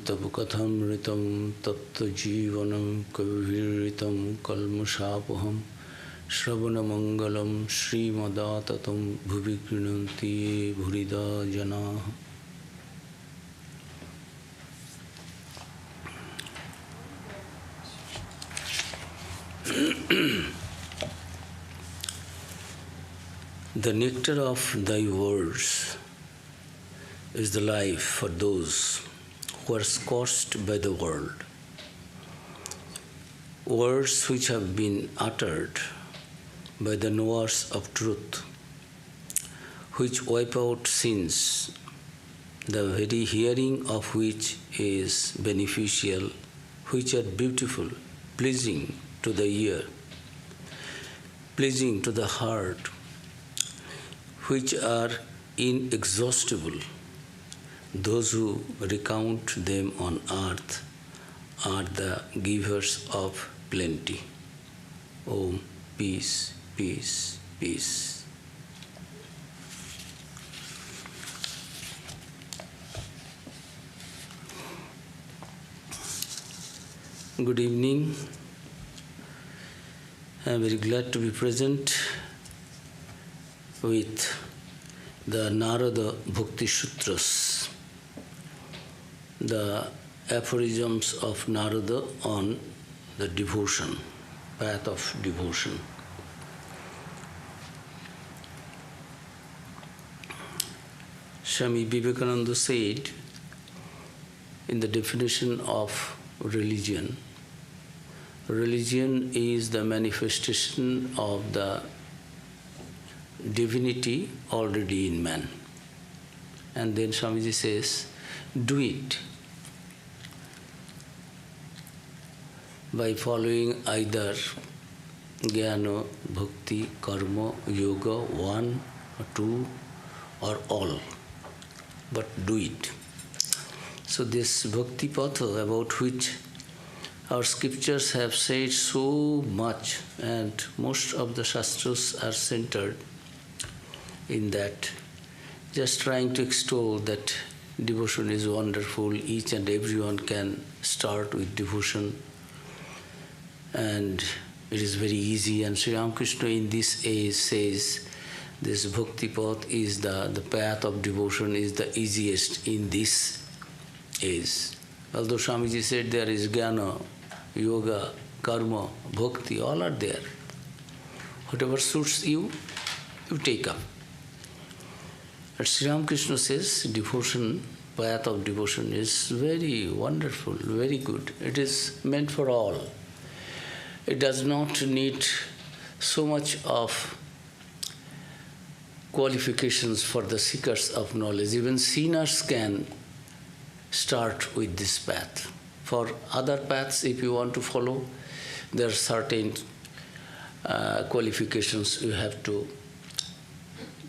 तव कथमृतं तत्त्वजीवनं कविभिरीतं कल्मषापहं श्रवणमङ्गलं श्रीमदाततं भुवि गृह्णन्ति ये भूरिदा जनाः। The nectar of thy words is the life for those who are scorched by the world. Words which have been uttered by the knowers of truth, which wipe out sins, the very hearing of which is beneficial, which are beautiful, pleasing to the ear, pleasing to the heart, which are inexhaustible. Those who recount them on earth are the givers of plenty. Om, peace, peace, peace. Good evening. I am very glad to be present with the Narada Bhakti Sutras, the aphorisms of Narada on the devotion, path of devotion. Swami Vivekananda said in the definition of religion, religion is the manifestation of the divinity already in man. And then Swamiji says, do it by following either jnana, bhakti, karma, yoga, one or two or all, but do it. So this bhakti patha, about which our scriptures have said so much, and most of the shastras are centered in that, just trying to extol that devotion is wonderful, each and everyone can start with devotion, and it is very easy. And Sri Ramakrishna in this age says this bhakti path is the path of devotion is the easiest in this age. Although Swamiji said there is jnana, yoga, karma, bhakti, all are there. Whatever suits you, you take up. But Sri Ramakrishna says devotion, path of devotion is very wonderful, very good. It is meant for all. It does not need so much of qualifications for the seekers of knowledge. Even sinners can start with this path. For other paths, if you want to follow, there are certain qualifications you have to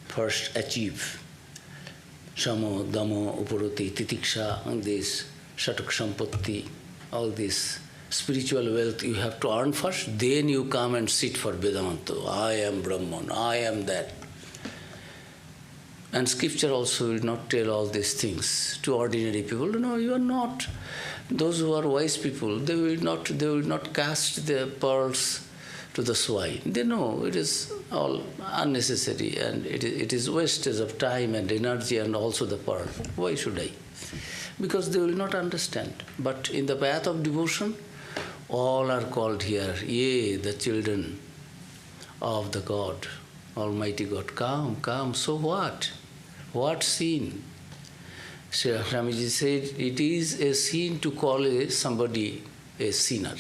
first achieve. Shama, Dhamma, Uparati, Titiksha, and this Shatak Sampatti, all this spiritual wealth you have to earn first, then you come and sit for Vedanta. I am Brahman, I am that. And scripture also will not tell all these things to ordinary people. No, you are not. Those who are wise people, they will not cast their pearls to the swine. They know it is all unnecessary and it is wastage of time and energy and also the pearl. Why should I? Because they will not understand. But in the path of devotion, all are called here, ye, the children of the God, Almighty God. Come, come, so what? What sin? Swamiji said, it is a sin to call somebody a sinner.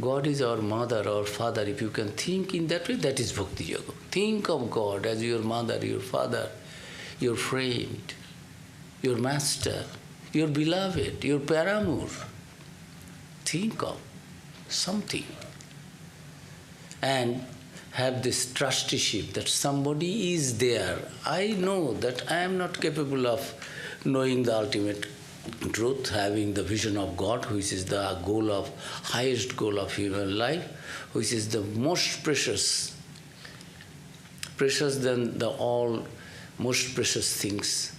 God is our mother, our father. If you can think in that way, that is Bhakti Yoga. Think of God as your mother, your father, your friend, your master, your beloved, your paramour. Think of something. And have this trusteeship that somebody is there. I know that I am not capable of knowing the ultimate truth, having the vision of God, which is the goal of, highest goal of human life, which is the most precious than the all most precious things.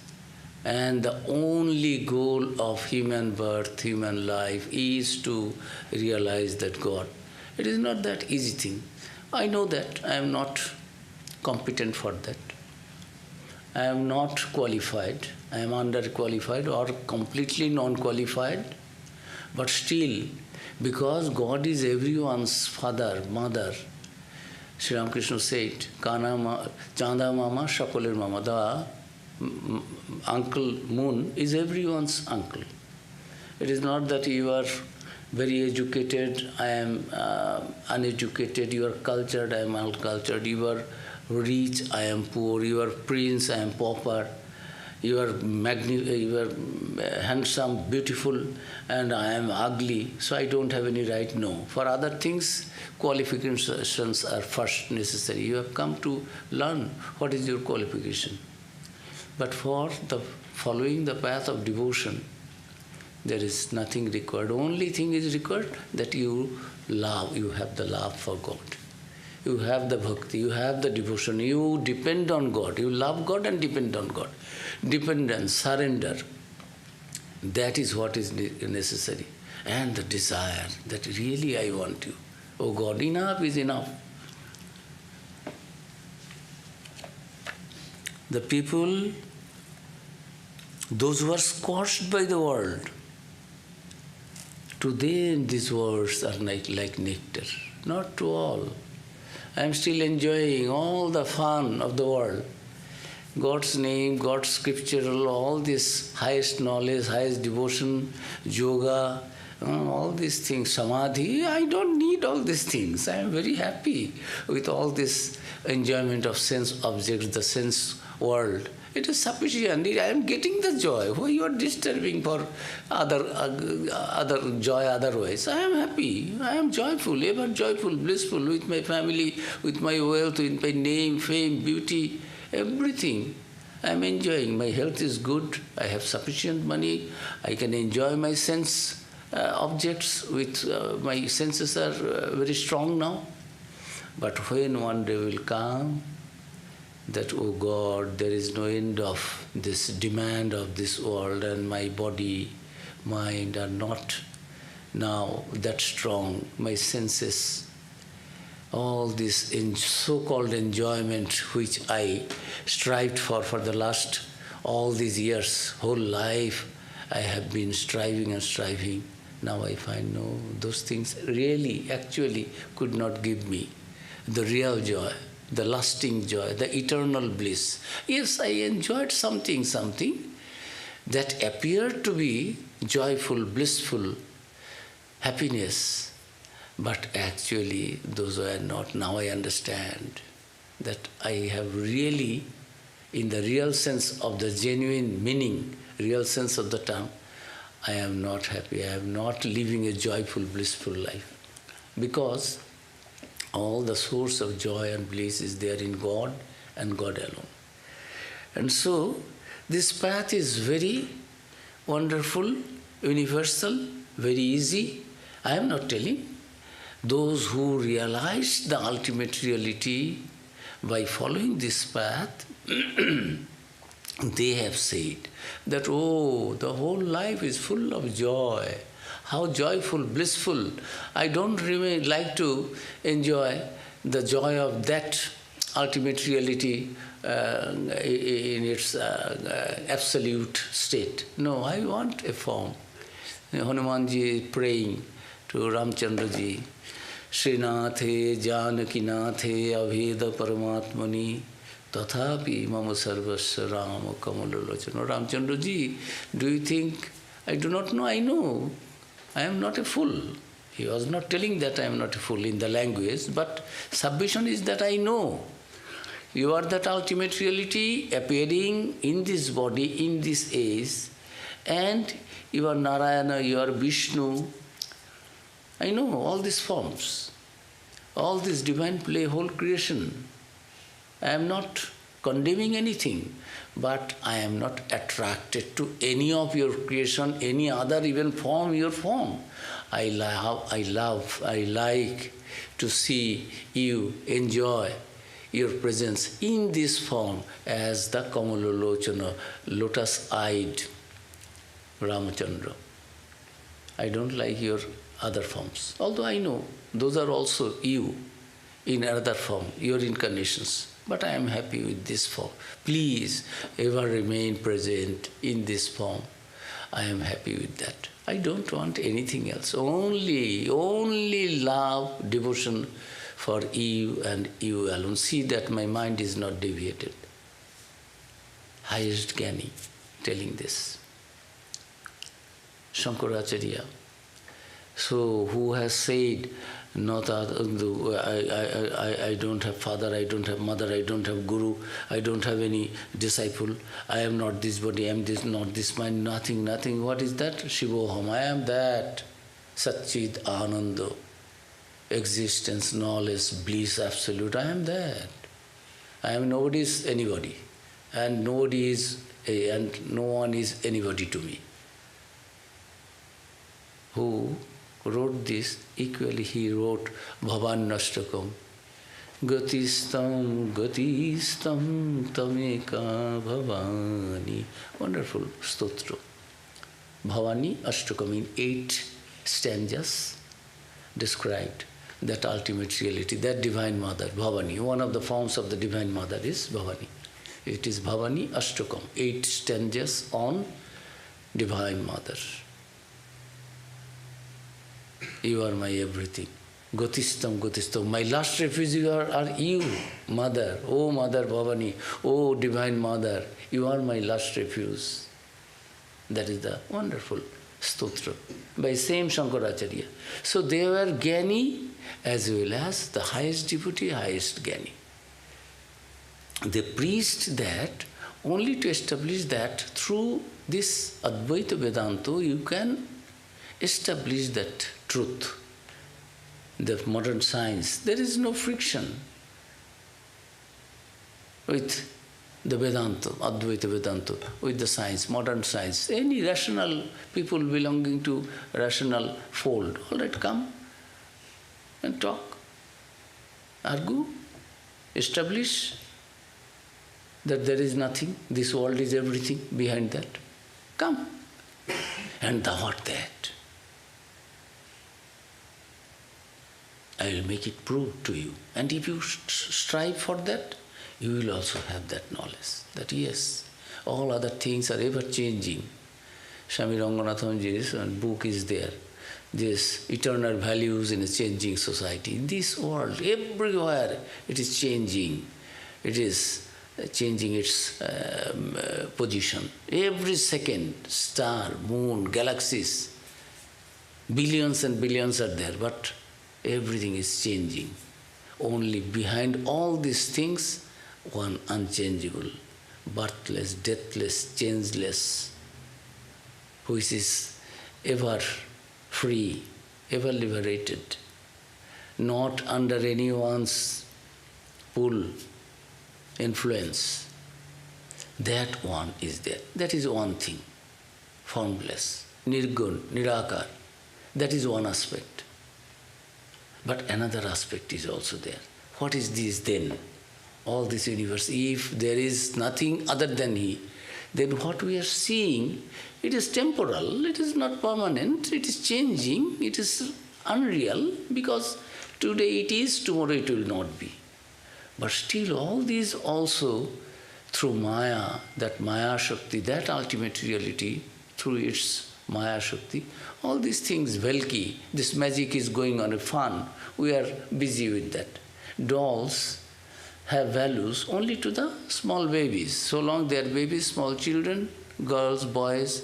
And the only goal of human birth, human life, is to realize that God. It is not that easy thing. I know that I am not competent for that. I am not qualified. I am underqualified or completely non-qualified. But still, because God is everyone's father, mother, Sri Ramakrishna said, Chanda Mama, Shakoler Mama, the uncle moon is everyone's uncle. It is not that you are very educated, I am uneducated, you are cultured, I am uncultured, you are rich, I am poor, you are prince, I am pauper, you are handsome, beautiful, and I am ugly, so I don't have any right. No. For other things, qualifications are first necessary. You have come to learn what is your qualification. But for the following the path of devotion, there is nothing required. Only thing is required that you love, you have the love for God. You have the bhakti, you have the devotion, you depend on God, you love God and depend on God. Dependence, surrender, that is what is necessary. And the desire that really I want you. Oh God, enough is enough. The people, those who are scorched by the world, to them these words are like nectar. Not to all. I am still enjoying all the fun of the world. God's name, God's scriptural, all this highest knowledge, highest devotion, yoga, all these things, samadhi. I don't need all these things. I am very happy with all this enjoyment of sense objects, the sense world. It is sufficient. I am getting the joy. Why you are disturbing for other joy otherwise? I am happy. I am joyful, ever joyful, blissful with my family, with my wealth, with my name, fame, beauty, everything. I am enjoying. My health is good. I have sufficient money. I can enjoy my sense objects. My senses are very strong now. But when one day will come, that, oh God, there is no end of this demand of this world, and my body, mind are not now that strong. My senses, all this so-called enjoyment which I strived for the last all these years, whole life I have been striving and striving. Now I find, no, those things really, actually could not give me the real joy, the lasting joy, the eternal bliss. Yes, I enjoyed something that appeared to be joyful, blissful, happiness, but actually those were not. Now I understand that I have really, in the real sense of the genuine meaning, real sense of the term, I am not happy. I am not living a joyful, blissful life. Because all the source of joy and bliss is there in God and God alone. And so, this path is very wonderful, universal, very easy. I am not telling. Those who realize the ultimate reality by following this path, they have said that, oh, the whole life is full of joy. How joyful, blissful. I don't really like to enjoy the joy of that ultimate reality in its absolute state. No, I want a form. Hanumanji is praying to Ramchandraji, Srinathe Janakinathe Aveda Paramatmani Tathapi Mama Sarvasya Rama Kamalalochana. Ramchandraji, do you think I do not know? I know. I am not a fool. He was not telling that I am not a fool in the language, but submission is that I know. You are that ultimate reality appearing in this body, in this age, and you are Narayana, you are Vishnu. I know all these forms, all this divine play, whole creation. I am not condemning anything, but I am not attracted to any of your creation, any other even form, your form. I like to see you enjoy your presence in this form as the Kamalalochana, lotus-eyed Ramachandra. I don't like your other forms. Although I know those are also you in another form, your incarnations. But I am happy with this form. Please ever remain present in this form. I am happy with that. I don't want anything else. Only love, devotion for you and you alone. See that my mind is not deviated. Highest Jnani telling this. Shankaracharya. So who has said, not I don't have father, I don't have mother, I don't have guru, I don't have any disciple, I am not this body, I am this, not this mind, nothing. What is that? Shivoham, I am that. Satchit Ananda, existence, knowledge, bliss, absolute, I am that. I am nobody's anybody, and nobody is, and no one is anybody to me. Who wrote this? Equally he wrote Bhavanashtakam. Gatistam tameka bhavani. Wonderful stotra. Bhavani Ashtakam in 8 stanzas described that ultimate reality, that Divine Mother, Bhavani. One of the forms of the Divine Mother is Bhavani. It is Bhavani Ashtakam, 8 stanzas on Divine Mother. You are my everything. Gotistam. My last refuge are you, Mother. Oh Mother Bhavani, oh Divine Mother, you are my last refuge. That is the wonderful stotra by same Shankaracharya. So they were Jnani as well as the highest devotee, highest Jnani. They preached that only to establish that through this Advaita Vedanta you can establish that truth. The modern science, there is no friction with the Vedanta, Advaita Vedanta, with the science, modern science. Any rational people belonging to rational fold, all right, come and talk, argue, establish that there is nothing, this world is everything behind that. Come, and thou art that. I will make it prove to you. And if you strive for that, you will also have that knowledge, that yes, all other things are ever changing. Swami Ranganathanji's book is there. This eternal values in a changing society. This world, everywhere, it is changing. It is changing its position. Every second, star, moon, galaxies, billions and billions are there, but everything is changing. Only behind all these things, one unchangeable, birthless, deathless, changeless, which is ever free, ever liberated, not under anyone's pull, influence. That one is there. That is one thing, formless, nirgun, nirakar. That is one aspect. But another aspect is also there. What is this then? All this universe, if there is nothing other than He, then what we are seeing, it is temporal, it is not permanent, it is changing, it is unreal, because today it is, tomorrow it will not be. But still all these also, through Maya, that Maya Shakti, that ultimate reality, through its Maya Shakti, all these things, Velki, this magic is going on a fun, we are busy with that. Dolls have values only to the small babies. So long they are babies, small children, girls, boys,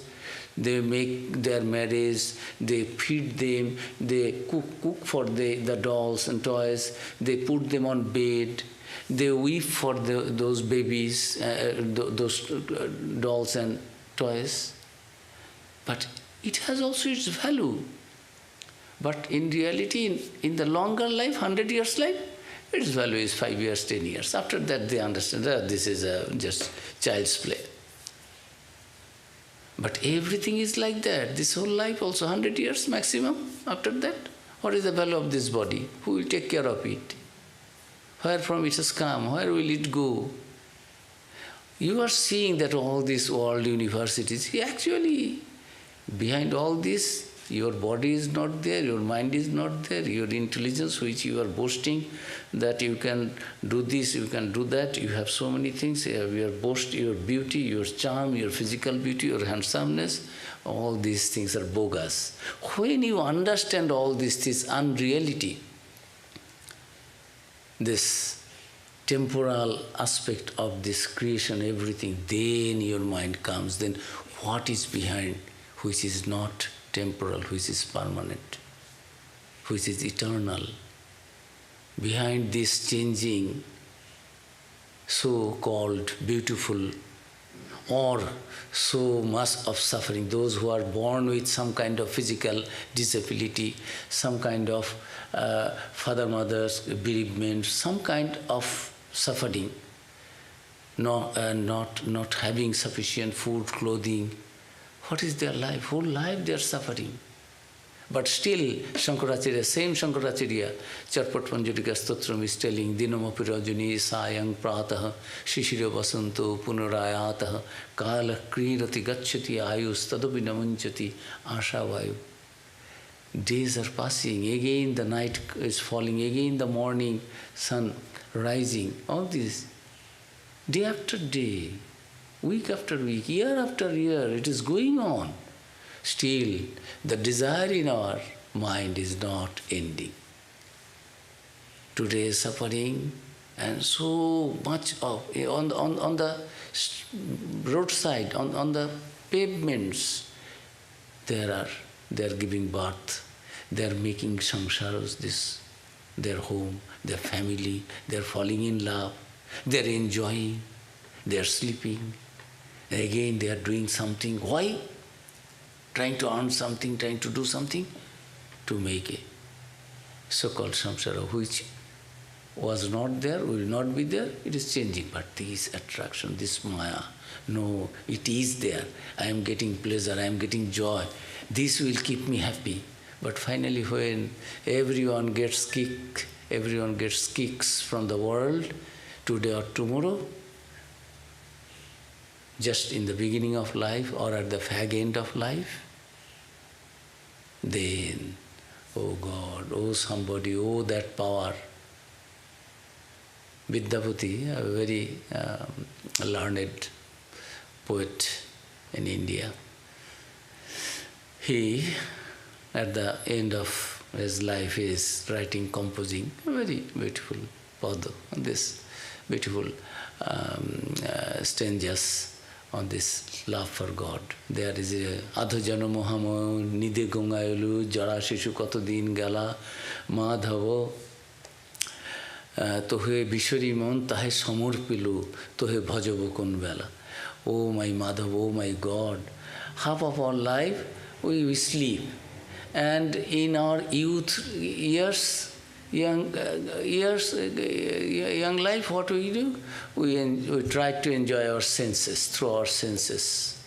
they make their marriage, they feed them, they cook for the dolls and toys, they put them on bed, they weep for those babies, those dolls and toys. But it has also its value. But in reality, in the longer life, 100 years life, its value is 5 years, 10 years. After that, they understand that this is just child's play. But everything is like that. This whole life also 100 years maximum. After that, what is the value of this body? Who will take care of it? Where from it has come? Where will it go? You are seeing that all these world universities, actually, behind all this, your body is not there, your mind is not there, your intelligence which you are boasting that you can do this, you can do that, you have so many things, you are boast your beauty, your charm, your physical beauty, your handsomeness, all these things are bogus. When you understand all this unreality, this temporal aspect of this creation, everything, then your mind comes, then what is behind, which is not temporal, which is permanent, which is eternal. Behind this changing, so-called beautiful, or so much of suffering, those who are born with some kind of physical disability, some kind of father-mother's bereavement, some kind of suffering, not having sufficient food, clothing. What is their life? Whole life they are suffering. But still, Shankaracharya, same Shankaracharya, Charpat Panjarika Stotram is telling, Dinamapi Rajani Sayang Pratah Shishira Vasanto Punarayatah Kala Krirati Gacchati Ayus Tadapi Namanchati Asha Vayu. Days are passing, again the night is falling, again the morning sun rising, all this. Day after day, week after week, year after year, it is going on. Still, the desire in our mind is not ending. Today suffering, and so much of, on the roadside, on the pavements, they are giving birth, they are making samsaras, this, their home, their family, they are falling in love, they are enjoying, they are sleeping, again they are doing something. Why? Trying to earn something, trying to do something, to make a so-called samsara, which was not there, will not be there, it is changing. But this attraction, this maya, no, it is there. I am getting pleasure, I am getting joy. This will keep me happy. But finally when everyone gets kicks from the world, today or tomorrow, just in the beginning of life or at the fag end of life, then, oh God, oh somebody, oh that power. Vidyapati, a very learned poet in India, he, at the end of his life, is writing, composing a very beautiful pada, this beautiful stanzas on this love for God. There is a Adhajana Mohamo Nide Gongayulu Jara Shishu Kotodin Gala Madhavo Tohe Bishwari Mon Tahe Samur Pilu Tohe Bhajabokun Vela. Oh my Madhav, oh my God. Half of our life we sleep. And in our youth years, young life, what we do? We try to enjoy our senses, through our senses.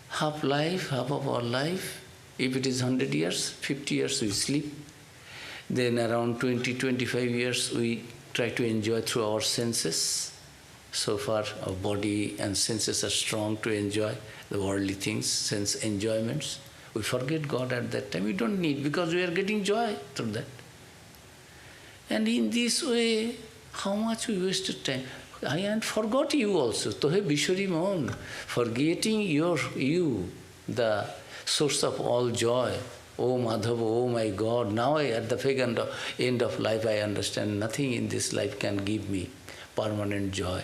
Half of our life, if it is 100 years, 50 years we sleep. Then around 20, 25 years we try to enjoy through our senses. So far our body and senses are strong to enjoy the worldly things, sense enjoyments. We forget God at that time. We don't need, because we are getting joy through that. And in this way, how much we wasted time. I forgot you also. Tohe Bishwari Mon, forgetting you, the source of all joy. Oh Madhava, oh my God. Now at the end of life I understand nothing in this life can give me permanent joy.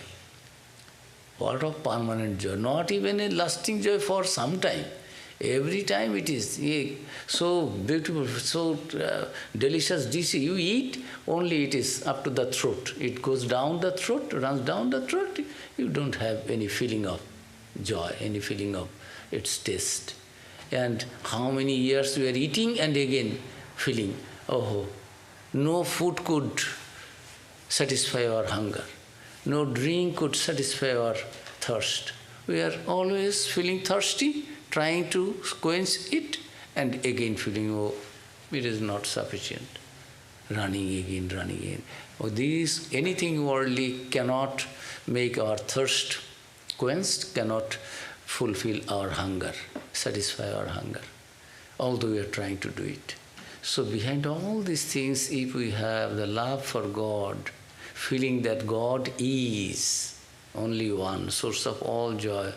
What of permanent joy? Not even a lasting joy for some time. Every time it is so beautiful, so delicious dish you eat, only it is up to the throat. It goes down the throat, runs down the throat. You don't have any feeling of joy, any feeling of its taste. And how many years we are eating and again feeling, oh, no food could satisfy our hunger. No drink could satisfy our thirst. We are always feeling thirsty, trying to quench it, and again feeling, oh, it is not sufficient. running again, running again. These, anything worldly cannot make our thirst quenched, cannot fulfill our hunger, satisfy our hunger, although we are trying to do it. So behind all these things, if we have the love for God, feeling that God is only one, source of all joy,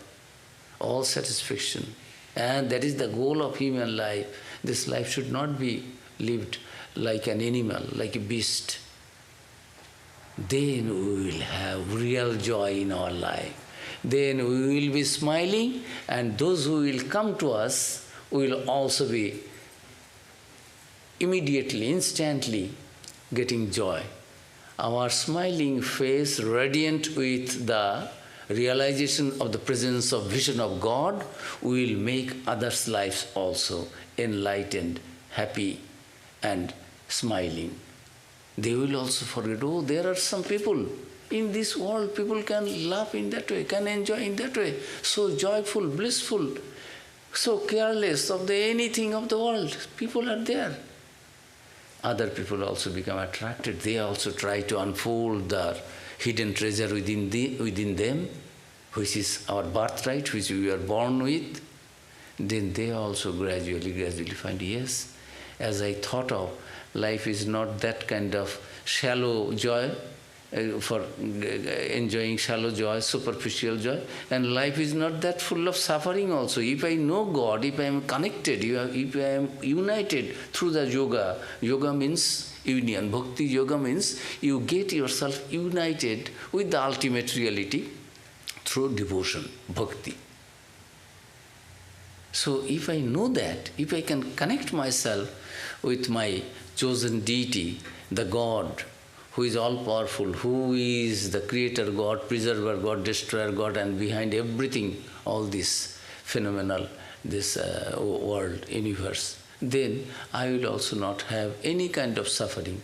all satisfaction, and that is the goal of human life. This life should not be lived like an animal, like a beast. Then we will have real joy in our life. Then we will be smiling, and those who will come to us will also be immediately, instantly getting joy. Our smiling face, radiant with the realization of the presence of vision of God, will make others' lives also enlightened, happy and smiling. They will also forget, oh, there are some people in this world, people can laugh in that way, can enjoy in that way, so joyful, blissful, so careless of the anything of the world. People are there. Other people also become attracted. They also try to unfold their hidden treasure within them, which is our birthright, which we are born with. Then they also gradually find, yes, as I thought of, life is not that kind of shallow joy, for enjoying shallow joy, superficial joy, and life is not that full of suffering also. If I know God, if I am connected, if I am united through the yoga, yoga means union, bhakti yoga means you get yourself united with the ultimate reality through devotion, bhakti. So if I know that, if I can connect myself with my chosen deity, the God, who is all-powerful, who is the creator God, preserver God, destroyer God, and behind everything, all this phenomenal, this world, universe, then I will also not have any kind of suffering.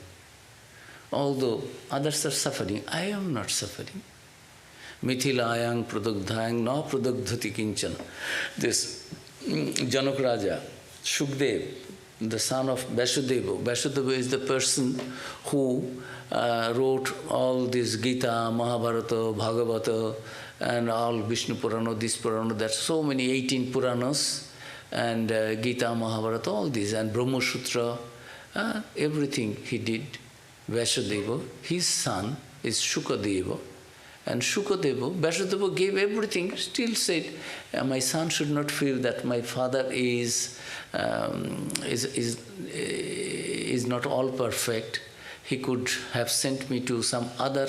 Although others are suffering, I am not suffering. Mithilayang pradugdhayang na pradugdhati kinchana. This Janak Raja, Shukdev, the son of Vasudeva. Vasudeva is the person who wrote all this Gita, Mahabharata, Bhagavata, and all Vishnu Purana, this Purana, that's so many 18 Puranas, and Gita, Mahabharata, all these, and Brahma Sutra, everything he did. Vasudeva, his son is Shukadeva, and Shukadeva, Vasudeva gave everything, still said, my son should not feel that my father is not all perfect. He could have sent me to some other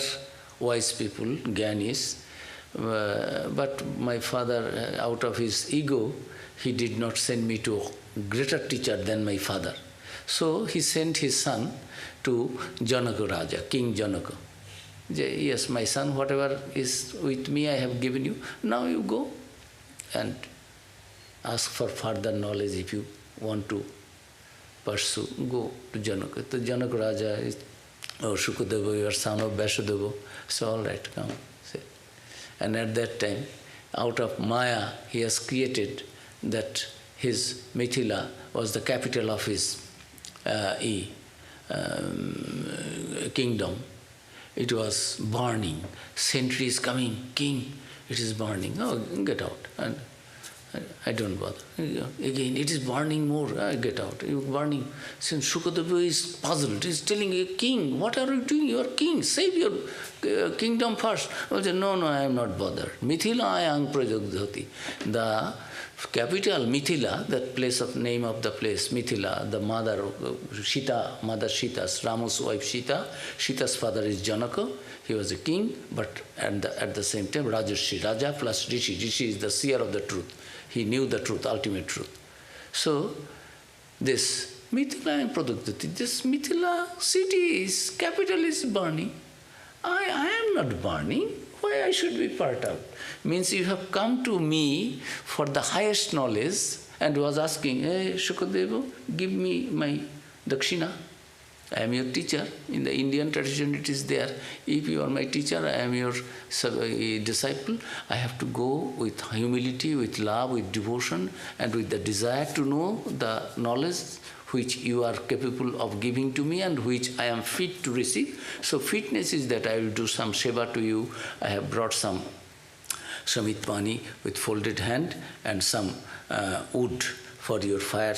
wise people, Gyanis, but my father, out of his ego, he did not send me to a greater teacher than my father. So he sent his son to Janaka Raja, King Janaka. Yes, my son, whatever is with me, I have given you. Now you go and ask for further knowledge if you want to pursue. Go to Janaka. The Janaka Raja is, oh, Shukadeva, you are son of Vasudeva. So all right, come. Say. And at that time, out of Maya, he has created that his Mithila was the capital of his kingdom. It was burning. Sentry is coming, king, it is burning. Oh, get out. And I don't bother. Again, it is burning more. Get out. You burning. Since Shukadeva is puzzled, he is telling a king, what are you doing? You are king. Save your kingdom first. I say, no, I am not bothered. Mithilayang prajagdhati. The capital, Mithila, that place of name of the place, Mithila, the mother of Sita, mother Sita's, Rama's wife Sita. Sita's father is Janaka. He was a king, but at the same time, Rajarshi, Raja plus Rishi. Rishi is the seer of the truth. He knew the truth, ultimate truth. So, this Mithila and Pradugdhati, this Mithila city is, capital is burning. I am not burning. Why I should be part of? Means you have come to me for the highest knowledge and was asking, hey, Shukadeva, give me my dakshina. I am your teacher. In the Indian tradition it is there. If you are my teacher, I am your disciple. I have to go with humility, with love, with devotion, and with the desire to know the knowledge which you are capable of giving to me and which I am fit to receive. So fitness is that I will do some seva to you. I have brought some samit pani with folded hand and some wood for your fire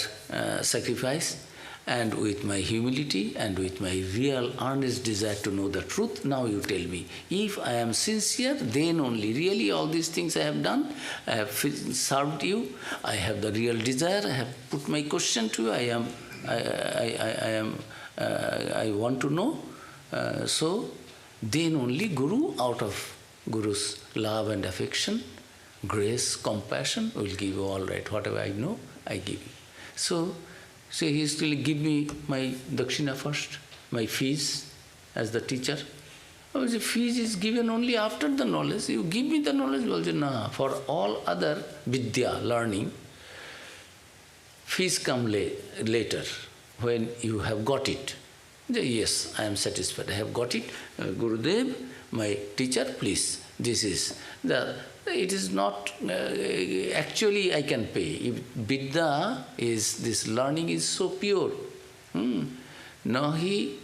sacrifice. And with my humility and with my real earnest desire to know the truth, now you tell me, if I am sincere, then only really all these things I have done, I have served you, I have the real desire, I have put my question to you, I want to know. So then only Guru, out of Guru's love and affection, grace, compassion, will give you all right. Whatever I know, I give you. So he still give me my dakshina first, my fees as the teacher. Oh, the fees is given only after the knowledge. You give me the knowledge, well, nah. For all other vidya, learning, fees come later, when you have got it. Yes, I am satisfied, I have got it. Gurudev, my teacher, please. This is the... It is not, actually I can pay. If vidya is, this learning is so pure. Nahi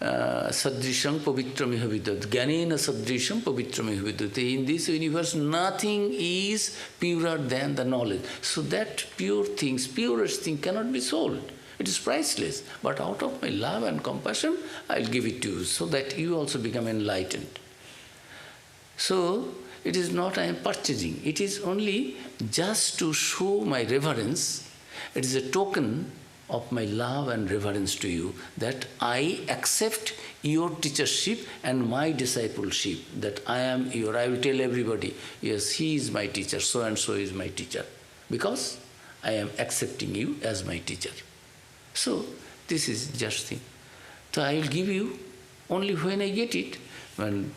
sadrisham pavitram vidyat. Jnanena sadrisham pavitram vidyat. In this universe, nothing is purer than the knowledge. So that pure things, purest thing cannot be sold. It is priceless. But out of my love and compassion, I will give it to you so that you also become enlightened. So, it is not I am purchasing, it is only just to show my reverence. It is a token of my love and reverence to you, that I accept your teachership and my discipleship, that I am your, I will tell everybody, yes, he is my teacher, so and so is my teacher, because I am accepting you as my teacher. So, this is just thing. So I will give you only when I get it. When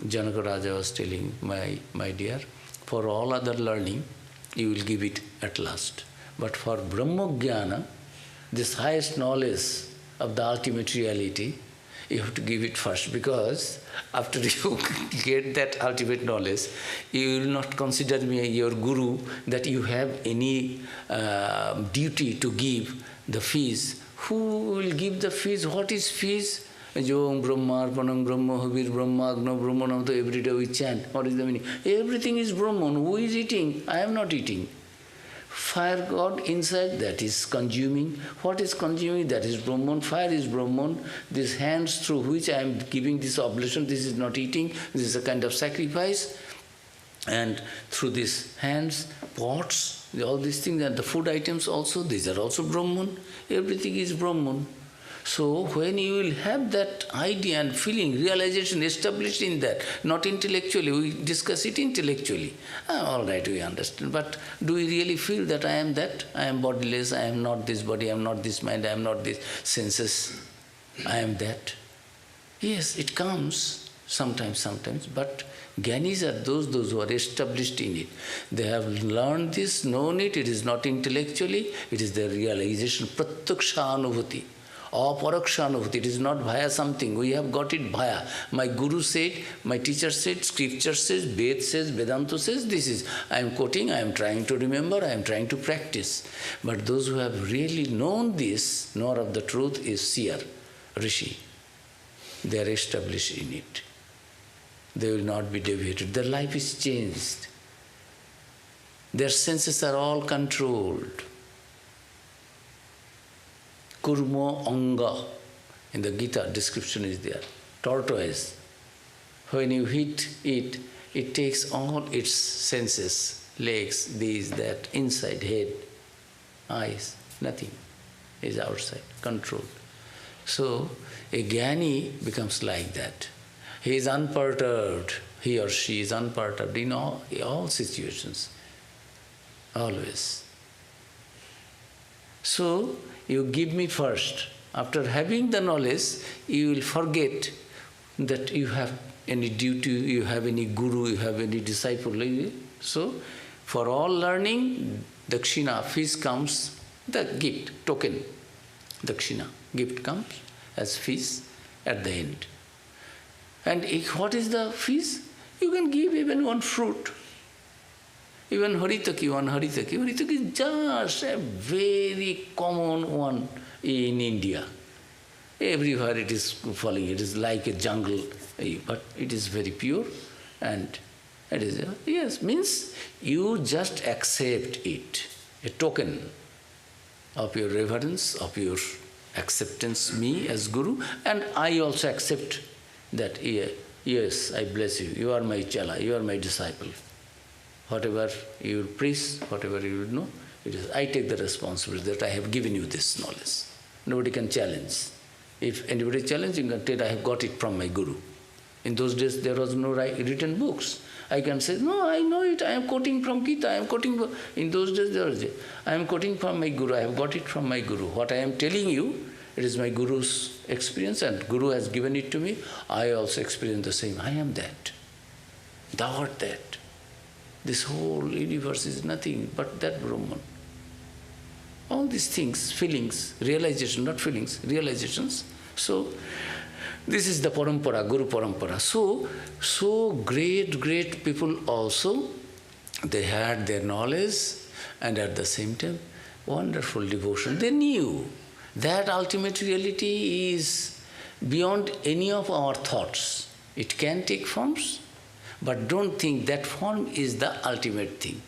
Janaka Raja was telling, my dear, for all other learning, you will give it at last. But for Brahma-jnana, this highest knowledge of the ultimate reality, you have to give it first, because after you get that ultimate knowledge, you will not consider me your guru, that you have any duty to give the fees. Who will give the fees? What is fees? Jom Brahma Arpanam Brahma Havir Brahma Agna Brahmanam, every day we chant. What is the meaning? Everything is Brahman. Who is eating? I am not eating. Fire God inside, that is consuming. What is consuming? That is Brahman. Fire is Brahman. These hands through which I am giving this oblation, this is not eating. This is a kind of sacrifice. And through these hands, pots, all these things, and the food items also, these are also Brahman. Everything is Brahman. So when you will have that idea and feeling, realization established in that, not intellectually, we discuss it intellectually. All right, we understand. But do we really feel that I am that? I am bodiless, I am not this body, I am not this mind, I am not this senses. I am that. Yes, it comes sometimes, but Jnanis are those who are established in it. They have learned this, known it, it is not intellectually, it is their realization, pratyaksha anubhuti. Aparakshanubhuti, it is not via something, we have got it via. My guru said, my teacher said, scripture says, Ved says, Vedanta says, this is, I am quoting, I am trying to remember, I am trying to practice. But those who have really known this, knower of the truth, is seer, rishi. They are established in it. They will not be deviated. Their life is changed. Their senses are all controlled. Kurma anga, in the Gita description is there, tortoise. When you hit it, it takes all its senses, legs, this, that, inside, head, eyes, nothing is outside, controlled. So a jnani becomes like that. He is unperturbed, he or she is unperturbed in all situations, always. So, you give me first. After having the knowledge, you will forget that you have any duty, you have any guru, you have any disciple. So, for all learning, dakshina, fees comes, the gift, token, dakshina, gift comes as fees at the end. And what is the fees? You can give even one fruit. Even Haritaki, one Haritaki. Haritaki is just a very common one in India. Everywhere it is falling, it is like a jungle, but it is very pure and it is, yes, means you just accept it, a token of your reverence, of your acceptance, me as Guru, and I also accept that, yes, I bless you, you are my chala, you are my disciple. Whatever you will preach, whatever you will know, it is, I take the responsibility that I have given you this knowledge. Nobody can challenge. If anybody challenges, you can tell, I have got it from my Guru. In those days, there was no written books. I can say, no, I know it, I am quoting from Gita, I am quoting from... In those days, there was, I am quoting from my Guru, I have got it from my Guru. What I am telling you, it is my Guru's experience, and Guru has given it to me. I also experience the same. I am that. Thou art that. This whole universe is nothing but that Brahman. All these things, feelings, realization, not feelings, realizations. So, this is the parampara, Guru parampara. So great people also, they had their knowledge and at the same time, wonderful devotion. They knew that ultimate reality is beyond any of our thoughts. It can take forms, but don't think that form is the ultimate thing.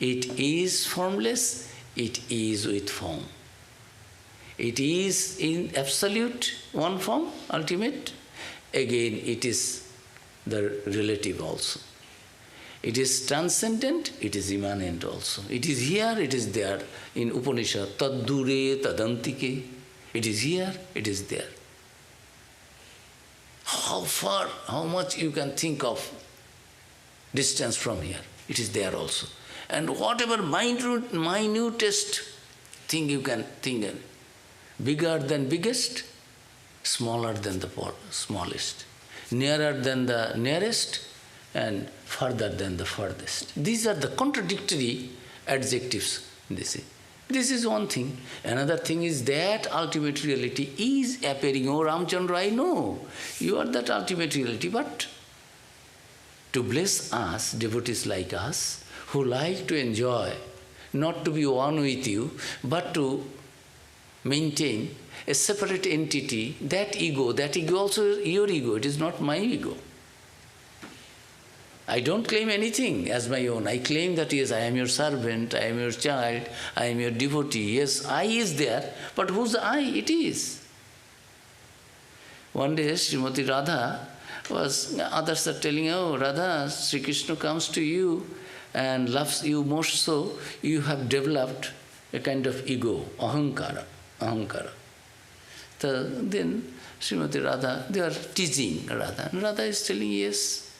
It is formless, it is with form. It is in absolute one form, ultimate. Again, it is the relative also. It is transcendent, it is immanent also. It is here, it is there. In Upanishad, taddure tadantike. It is here, it is there. How far, how much you can think of distance from here, it is there also. And whatever minutest thing you can think of, bigger than biggest, smaller than the smallest, nearer than the nearest, and further than the furthest. These are the contradictory adjectives, they say. This is one thing. Another thing is that ultimate reality is appearing. Oh, Ramchandra, I know you are that ultimate reality, but to bless us, devotees like us, who like to enjoy, not to be one with you, but to maintain a separate entity, that ego also is your ego, it is not my ego. I don't claim anything as my own. I claim that, yes, I am your servant, I am your child, I am your devotee. Yes, I is there, but whose I it is? One day, Srimati Radha others are telling, oh, Radha, Sri Krishna comes to you and loves you most so, you have developed a kind of ego, ahankara. So then Srimati Radha, they are teasing Radha. And Radha is telling, yes,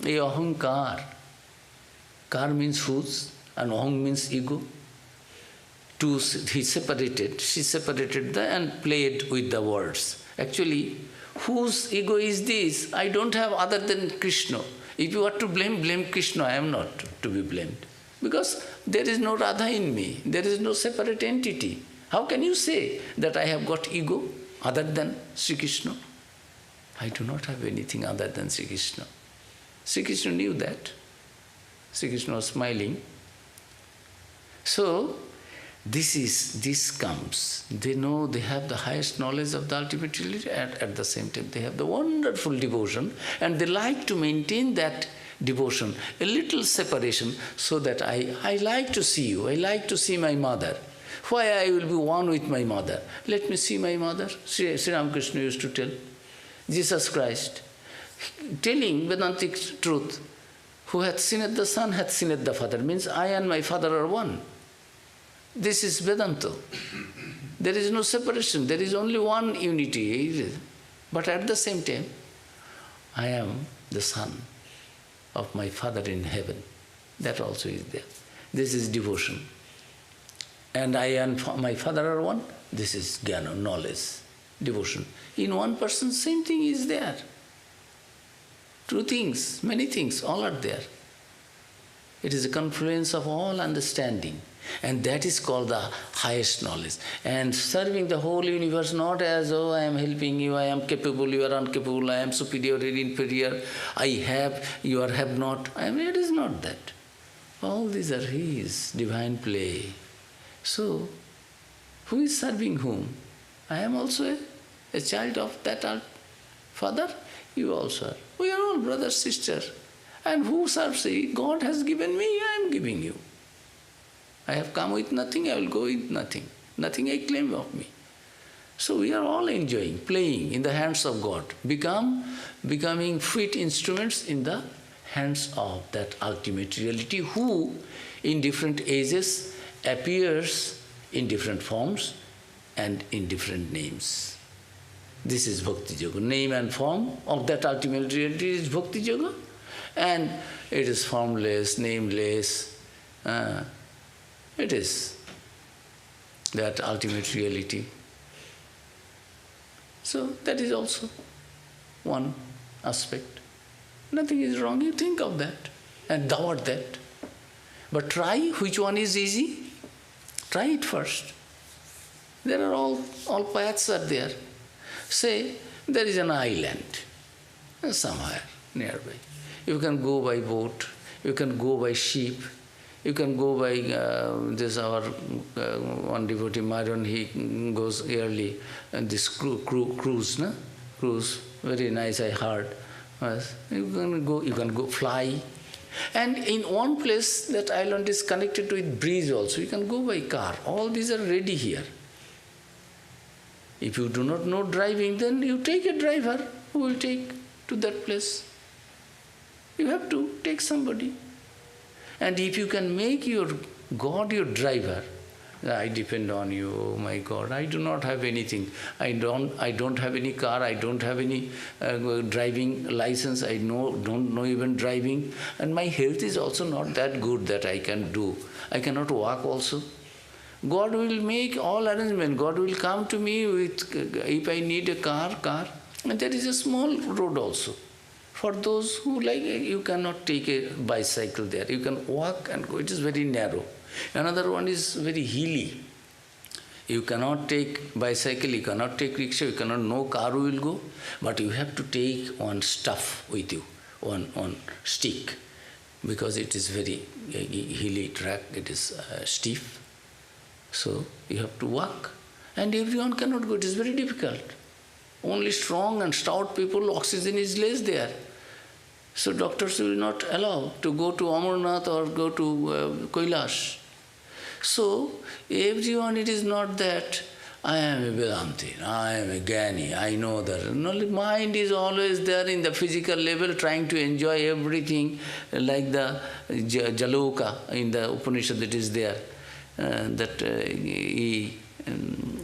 a ahankar. Kar means whose and aham means ego. Two, she separated and played with the words. Actually, whose ego is this? I don't have other than Krishna. If you are to blame Krishna, I am not to be blamed. Because there is no Radha in me. There is no separate entity. How can you say that I have got ego other than Sri Krishna? I do not have anything other than Sri Krishna. Sri Krishna knew that. Sri Krishna was smiling. So, this comes. They know they have the highest knowledge of the ultimate reality, at the same time they have the wonderful devotion, and they like to maintain that devotion, a little separation, so that I like to see you, I like to see my mother. Why I will be one with my mother? Let me see my mother. Sri Ramakrishna used to tell. Jesus Christ, telling Vedantic truth, who hath seen the Son hath seen the Father, means I and my Father are one. This is Vedanta. There is no separation, there is only one unity. But at the same time, I am the Son of my Father in heaven. That also is there. This is devotion. And I and my Father are one. This is jnana, knowledge, devotion. In one person, same thing is there. Two things, many things, all are there. It is a confluence of all understanding. And that is called the highest knowledge. And serving the whole universe not as, oh, I am helping you, I am capable, you are incapable, I am superior or inferior, I have, you are have not. It is not that. All these are His divine play. So, who is serving whom? I am also a child of that Father. You also are. We are all brothers, sisters. And who serves He? God has given me, I am giving you. I have come with nothing, I will go with nothing. Nothing I claim of me. So we are all enjoying, playing in the hands of God, becoming fit instruments in the hands of that ultimate reality who in different ages appears in different forms and in different names. This is Bhakti Yoga. Name and form of that ultimate reality is Bhakti Yoga, and it is formless, nameless. It is that ultimate reality. So that is also one aspect. Nothing is wrong, you think of that and doubt that. But try which one is easy. Try it first. There are all paths are there. Say there is an island somewhere nearby. You can go by boat, you can go by ship, you can go by this our one devotee Marion, he goes yearly and this cruise, no? Cruise, very nice I heard. You can go fly. And in one place that island is connected with bridge also. You can go by car. All these are ready here. If you do not know driving, then you take a driver who will take to that place. You have to take somebody. And if you can make your God your driver, I depend on you, oh my God, I do not have anything. I don't have any car, I don't have any driving license, I don't know even driving, and my health is also not that good that I can do. I cannot walk also. God will make all arrangement. God will come to me with, if I need a car, and there is a small road also. For those who like, you cannot take a bicycle there. You can walk and go. It is very narrow. Another one is very hilly. You cannot take bicycle, you cannot take rickshaw, you cannot, no car will go. But you have to take one stuff with you, one stick. Because it is very hilly track, it is stiff. So you have to walk. And everyone cannot go, it is very difficult. Only strong and stout people, oxygen is less there. So doctors will not allow to go to Amarnath or go to Kailash. So everyone, it is not that I am a Vedanti, I am a Gyani, I know that. No, mind is always there in the physical level trying to enjoy everything like the Jaloka in the Upanishad that is there.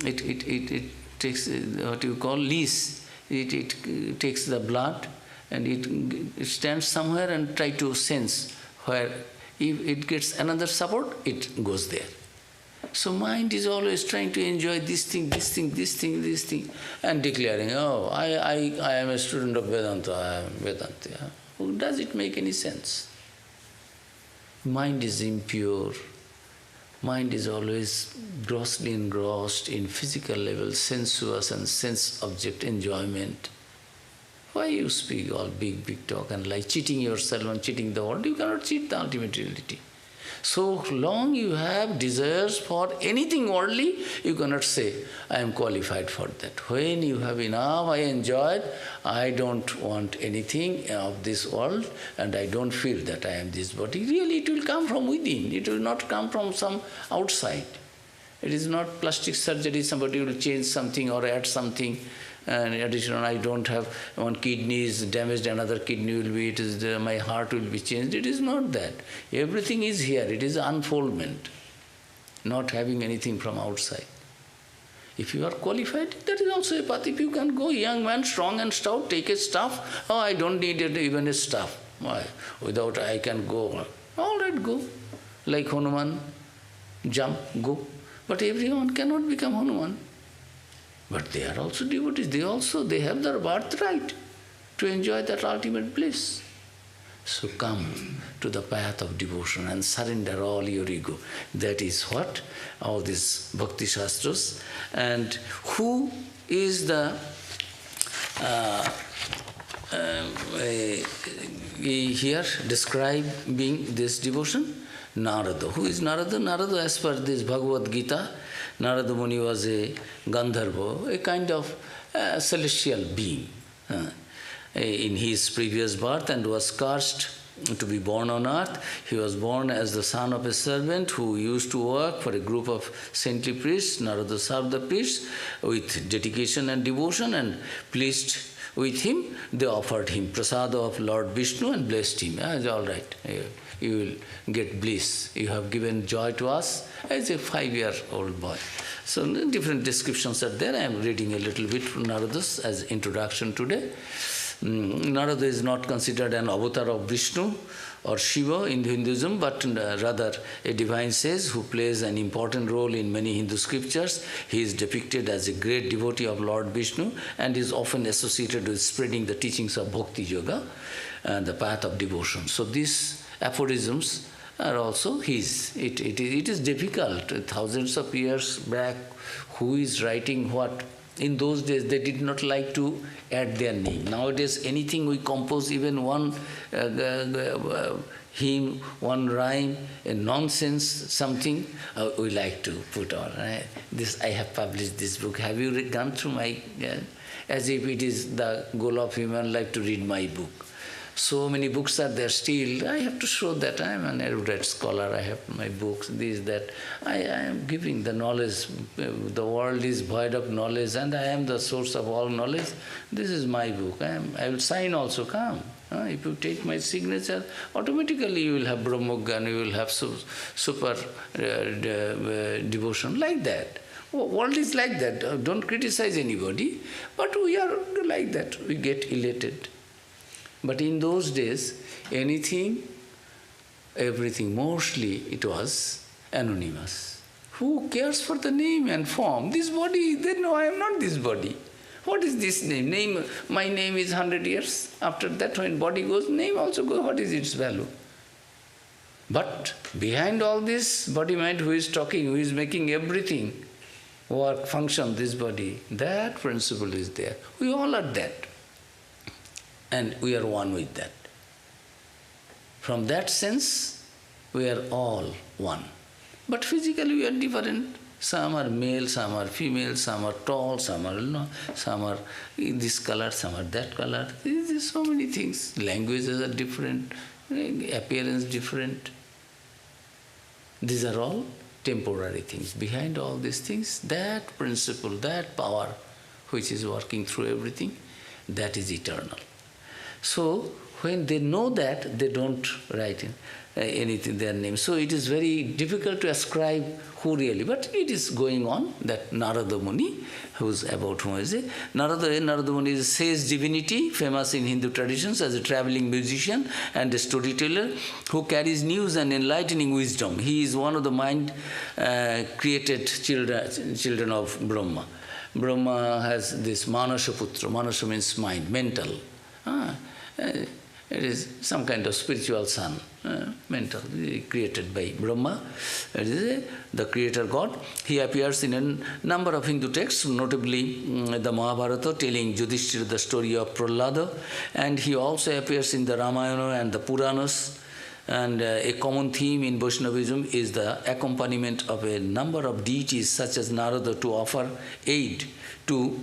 It takes what you call lease. It takes the blood and it stands somewhere and try to sense where if it gets another support, it goes there. So mind is always trying to enjoy this thing, and declaring, oh, I am a student of Vedanta, I am Vedanta. Does it make any sense? Mind is impure. Mind is always grossly engrossed in physical level, sensuous and sense object enjoyment. Why you speak all big talk and like cheating yourself and cheating the world? You cannot cheat the ultimate reality. So long you have desires for anything worldly, you cannot say, I am qualified for that. When you have enough, I enjoyed, I don't want anything of this world and I don't feel that I am this body. Really, it will come from within. It will not come from some outside. It is not plastic surgery, somebody will change something or add something. And in addition, I don't have one kidney is damaged, another kidney will be, it is my heart will be changed. It is not that. Everything is here. It is unfoldment, not having anything from outside. If you are qualified, that is also a path. If you can go, young man, strong and stout, take a staff. Oh, I don't need even a staff. Why? Without I can go. All right, go. Like Hanuman, jump, go. But everyone cannot become Hanuman. But they are also devotees. They have their birthright to enjoy that ultimate bliss. So come to the path of devotion and surrender all your ego. That is what all these Bhakti Shastras. And who is the here describing this devotion? Narada. Who is Narada? Narada, as per this Bhagavad Gita, Narada Muni was a Gandharva, a kind of celestial being in his previous birth, and was cursed to be born on earth. He was born as the son of a servant who used to work for a group of saintly priests. Narada served the priests with dedication and devotion, and pleased with him, they offered him prasada of Lord Vishnu and blessed him. All right, you will get bliss. You have given joy to us as a 5-year-old boy. So different descriptions are there. I am reading a little bit from Narada's as introduction today. Narada is not considered an avatar of Vishnu or Shiva in Hinduism, but rather a divine sage who plays an important role in many Hindu scriptures. He is depicted as a great devotee of Lord Vishnu and is often associated with spreading the teachings of Bhakti Yoga and the path of devotion. So these aphorisms are also his. It is difficult. Thousands of years back, who is writing what? In those days, they did not like to add their name. Nowadays, anything we compose, even one hymn, one rhyme, a nonsense, something, we like to put on. This, I have published this book. Have you gone through my... as if it is the goal of human life to read my book. So many books are there still. I have to show that I am an erudite scholar. I have my books, this, that. I am giving the knowledge. The world is void of knowledge, and I am the source of all knowledge. This is my book. I will sign also, come. If you take my signature, automatically you will have Brahmogyan, you will have super devotion, like that. World is like that. Don't criticize anybody, but we are like that. We get elated. But in those days, anything, everything, mostly it was anonymous. Who cares for the name and form? This body, they know I am not this body. What is this name? My name is 100 years. After that, when body goes, name also goes. What is its value? But behind all this body mind, who is talking, who is making everything work, function, this body, that principle is there. We all are that. And we are one with that. From that sense, we are all one. But physically we are different. Some are male, some are female, some are tall, some are this color, some are that color. There are so many things. Languages are different, appearance different. These are all temporary things. Behind all these things, that principle, that power which is working through everything, that is eternal. So, when they know that, they don't write in anything, their name. So it is very difficult to ascribe who really, but it is going on, that Narada Muni, who's about whom is it? Narada Muni is a sage divinity, famous in Hindu traditions as a traveling musician and a storyteller who carries news and enlightening wisdom. He is one of the mind-created children of Brahma. Brahma has this Manasa Putra. Manasa means mind, mental. It is some kind of spiritual son, mental, created by Brahma. It is the creator God. He appears in a number of Hindu texts, notably the Mahabharata, telling Yudhishthira the story of Prahlada, and he also appears in the Ramayana and the Puranas. And a common theme in Vaishnavism is the accompaniment of a number of deities such as Narada to offer aid to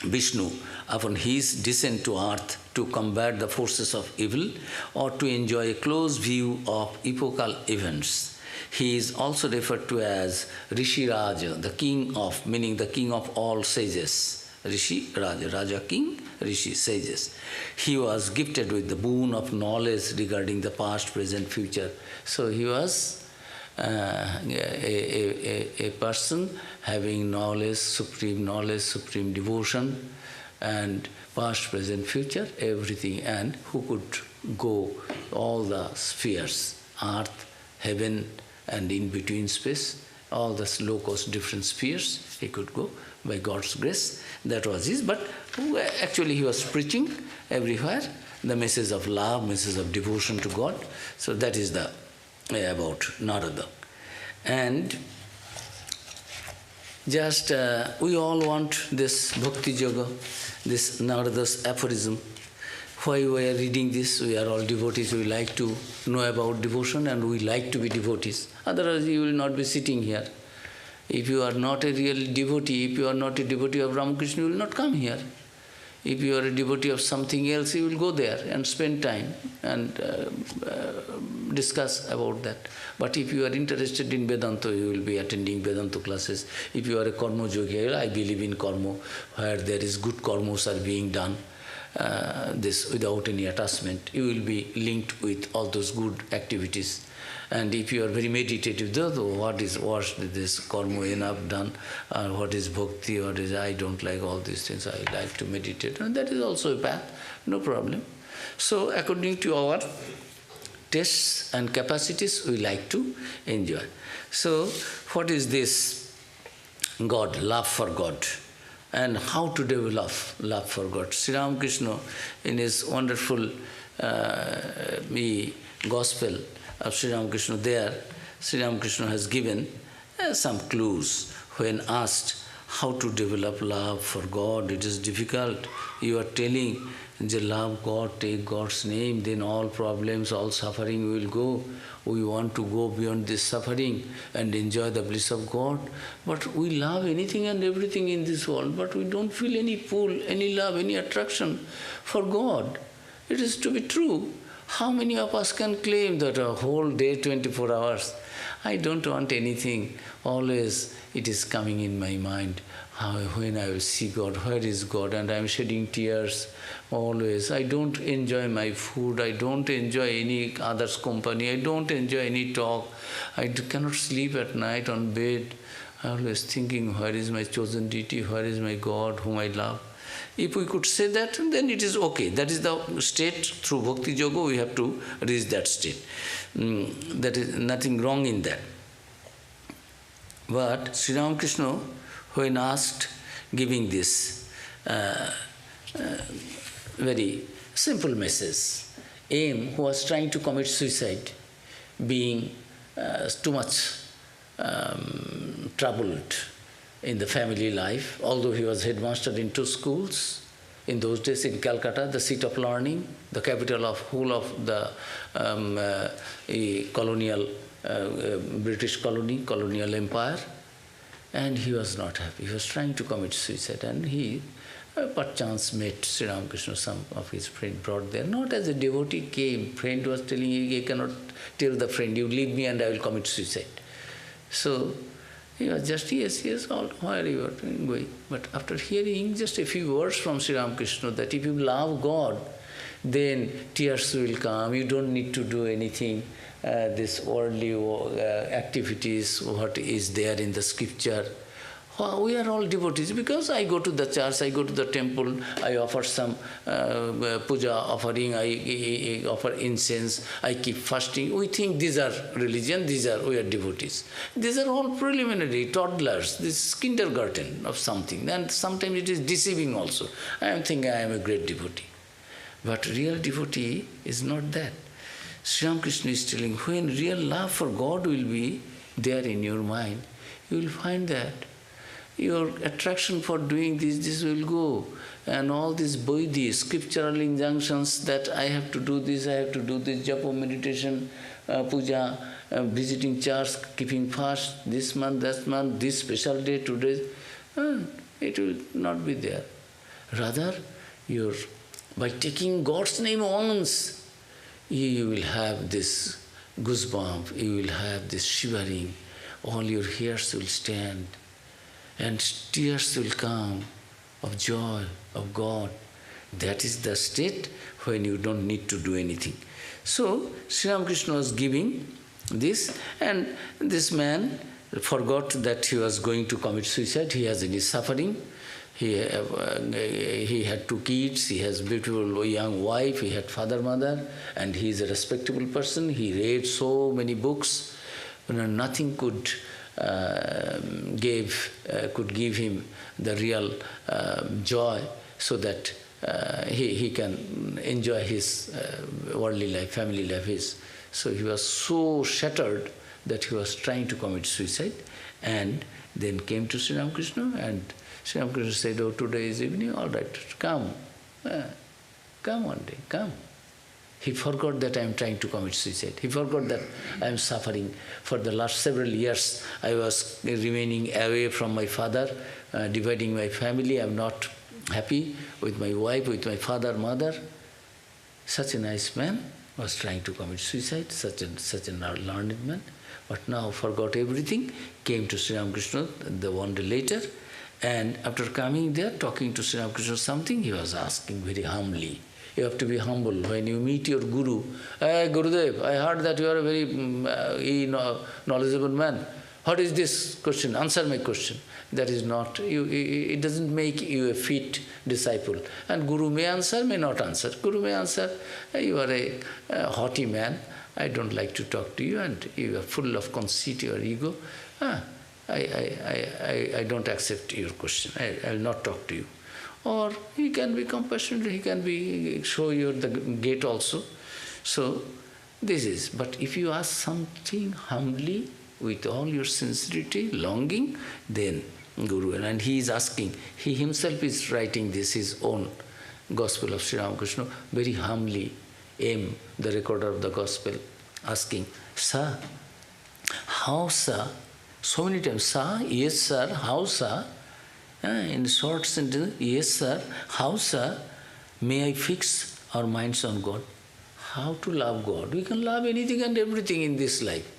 Vishnu upon his descent to earth to combat the forces of evil or to enjoy a close view of epochal events. He is also referred to as Rishi Raja, the king of, meaning the king of all sages. Rishi Raja, Raja king, Rishi, sages. He was gifted with the boon of knowledge regarding the past, present, future. So he was a person having knowledge, supreme devotion, and past, present, future, everything, and who could go all the spheres, earth, heaven, and in between space, all the low-cost different spheres, he could go by God's grace. That was his, but actually he was preaching everywhere the message of love, message of devotion to God. So that is the about Narada. And just we all want this Bhakti Yoga, this Narada's aphorism, why we are reading this? We are all devotees. We like to know about devotion and we like to be devotees. Otherwise, you will not be sitting here. If you are not a real devotee, if you are not a devotee of Ramakrishna, you will not come here. If you are a devotee of something else, you will go there and spend time and discuss about that. But if you are interested in Vedanta, you will be attending Vedanta classes. If you are a karma yogi, I believe in karma, where there is good karmas are being done, this without any attachment, you will be linked with all those good activities. And if you are very meditative, what is this karma enough done, what is bhakti, what is, I don't like all these things, I like to meditate, and that is also a path, no problem. So according to our tastes and capacities, we like to enjoy. So what is this God, love for God? And how to develop love for God? Sri Ramakrishna, in his wonderful gospel of Sri Ramakrishna, there Sri Ramakrishna has given some clues. When asked how to develop love for God, it is difficult. You are telling, love God, take God's name, then all problems, all suffering will go. We want to go beyond this suffering and enjoy the bliss of God. But we love anything and everything in this world, but we don't feel any pull, any love, any attraction for God. It is to be true. How many of us can claim that a whole day, 24 hours, I don't want anything. Always it is coming in my mind, when I will see God, where is God? And I am shedding tears always. I don't enjoy my food. I don't enjoy any other's company. I don't enjoy any talk. I cannot sleep at night on bed. I am always thinking, where is my chosen deity? Where is my God whom I love? If we could say that, then it is okay. That is the state. Through Bhakti Yoga, we have to reach that state. That is nothing wrong in that. But Sri Ramakrishna, when asked, giving this very simple message, who was trying to commit suicide, being too much troubled in the family life, although he was headmaster in 2 schools, in those days in Calcutta, the seat of learning, the capital of whole of the colonial, British colonial empire, and he was not happy. He was trying to commit suicide, and he perchance met Sri Ramakrishna. Some of his friends brought there, not as a devotee came. Friend was telling him, he cannot tell the friend, you leave me and I will commit suicide. So he was just, yes, all where you are going. But after hearing just a few words from Sri Ramakrishna, that if you love God, then tears will come. You don't need to do anything. This worldly activities, what is there in the scripture. We are all devotees because I go to the church, I go to the temple, I offer some puja offering, I offer incense, I keep fasting. We think these are religion, we are devotees. These are all preliminary, toddlers, this is kindergarten of something. And sometimes it is deceiving also. I am thinking I am a great devotee. But real devotee is not that. Sri Ramakrishna is telling, when real love for God will be there in your mind, you will find that your attraction for doing this will go. And all these bodhi, scriptural injunctions that I have to do this, japa, meditation, puja, visiting church, keeping fast, this month, that month, this special day, today, it will not be there. Rather, by taking God's name once, you will have this goosebump, you will have this shivering, all your hairs will stand, and tears will come of joy, of God. That is the state when you don't need to do anything. So, Sri Ramakrishna was giving this, and this man forgot that he was going to commit suicide. He has any suffering. He had 2 kids, he has beautiful young wife, he had father, mother, and he is a respectable person. He read so many books, nothing could give him the real joy, so that he can enjoy his worldly life, family life. So he was so shattered that he was trying to commit suicide, and then came to Sri Ramakrishna, and Sri Ramakrishna said, oh, today is evening, all right, come. Come one day, come. He forgot that I am trying to commit suicide. He forgot that I am suffering. For the last several years, I was remaining away from my father, dividing my family. I am not happy with my wife, with my father, mother. Such a nice man was trying to commit suicide, such a learned man. But now forgot everything, came to Sri Ramakrishna the one day later, and after coming there, talking to Sri Ramakrishna something, he was asking very humbly. You have to be humble when you meet your Guru. Hey, Gurudev, I heard that you are a very knowledgeable man. What is this question? Answer my question. That is not, it doesn't make you a fit disciple. And Guru may answer, may not answer. Guru may answer, hey, you are a haughty man, I don't like to talk to you, and you are full of conceit, your ego. I don't accept your question, I will not talk to you. Or he can be compassionate, he can be show you the gate also. So this is, but if you ask something humbly, with all your sincerity, longing, then Guru, and he is asking, he himself is writing this, his own Gospel of Sri Ramakrishna, very humbly, the recorder of the Gospel, asking, Sir, how sir? So many times, Sir, yes sir, how sir? In short sentence, yes sir, how sir, may I fix our minds on God? How to love God? We can love anything and everything in this life.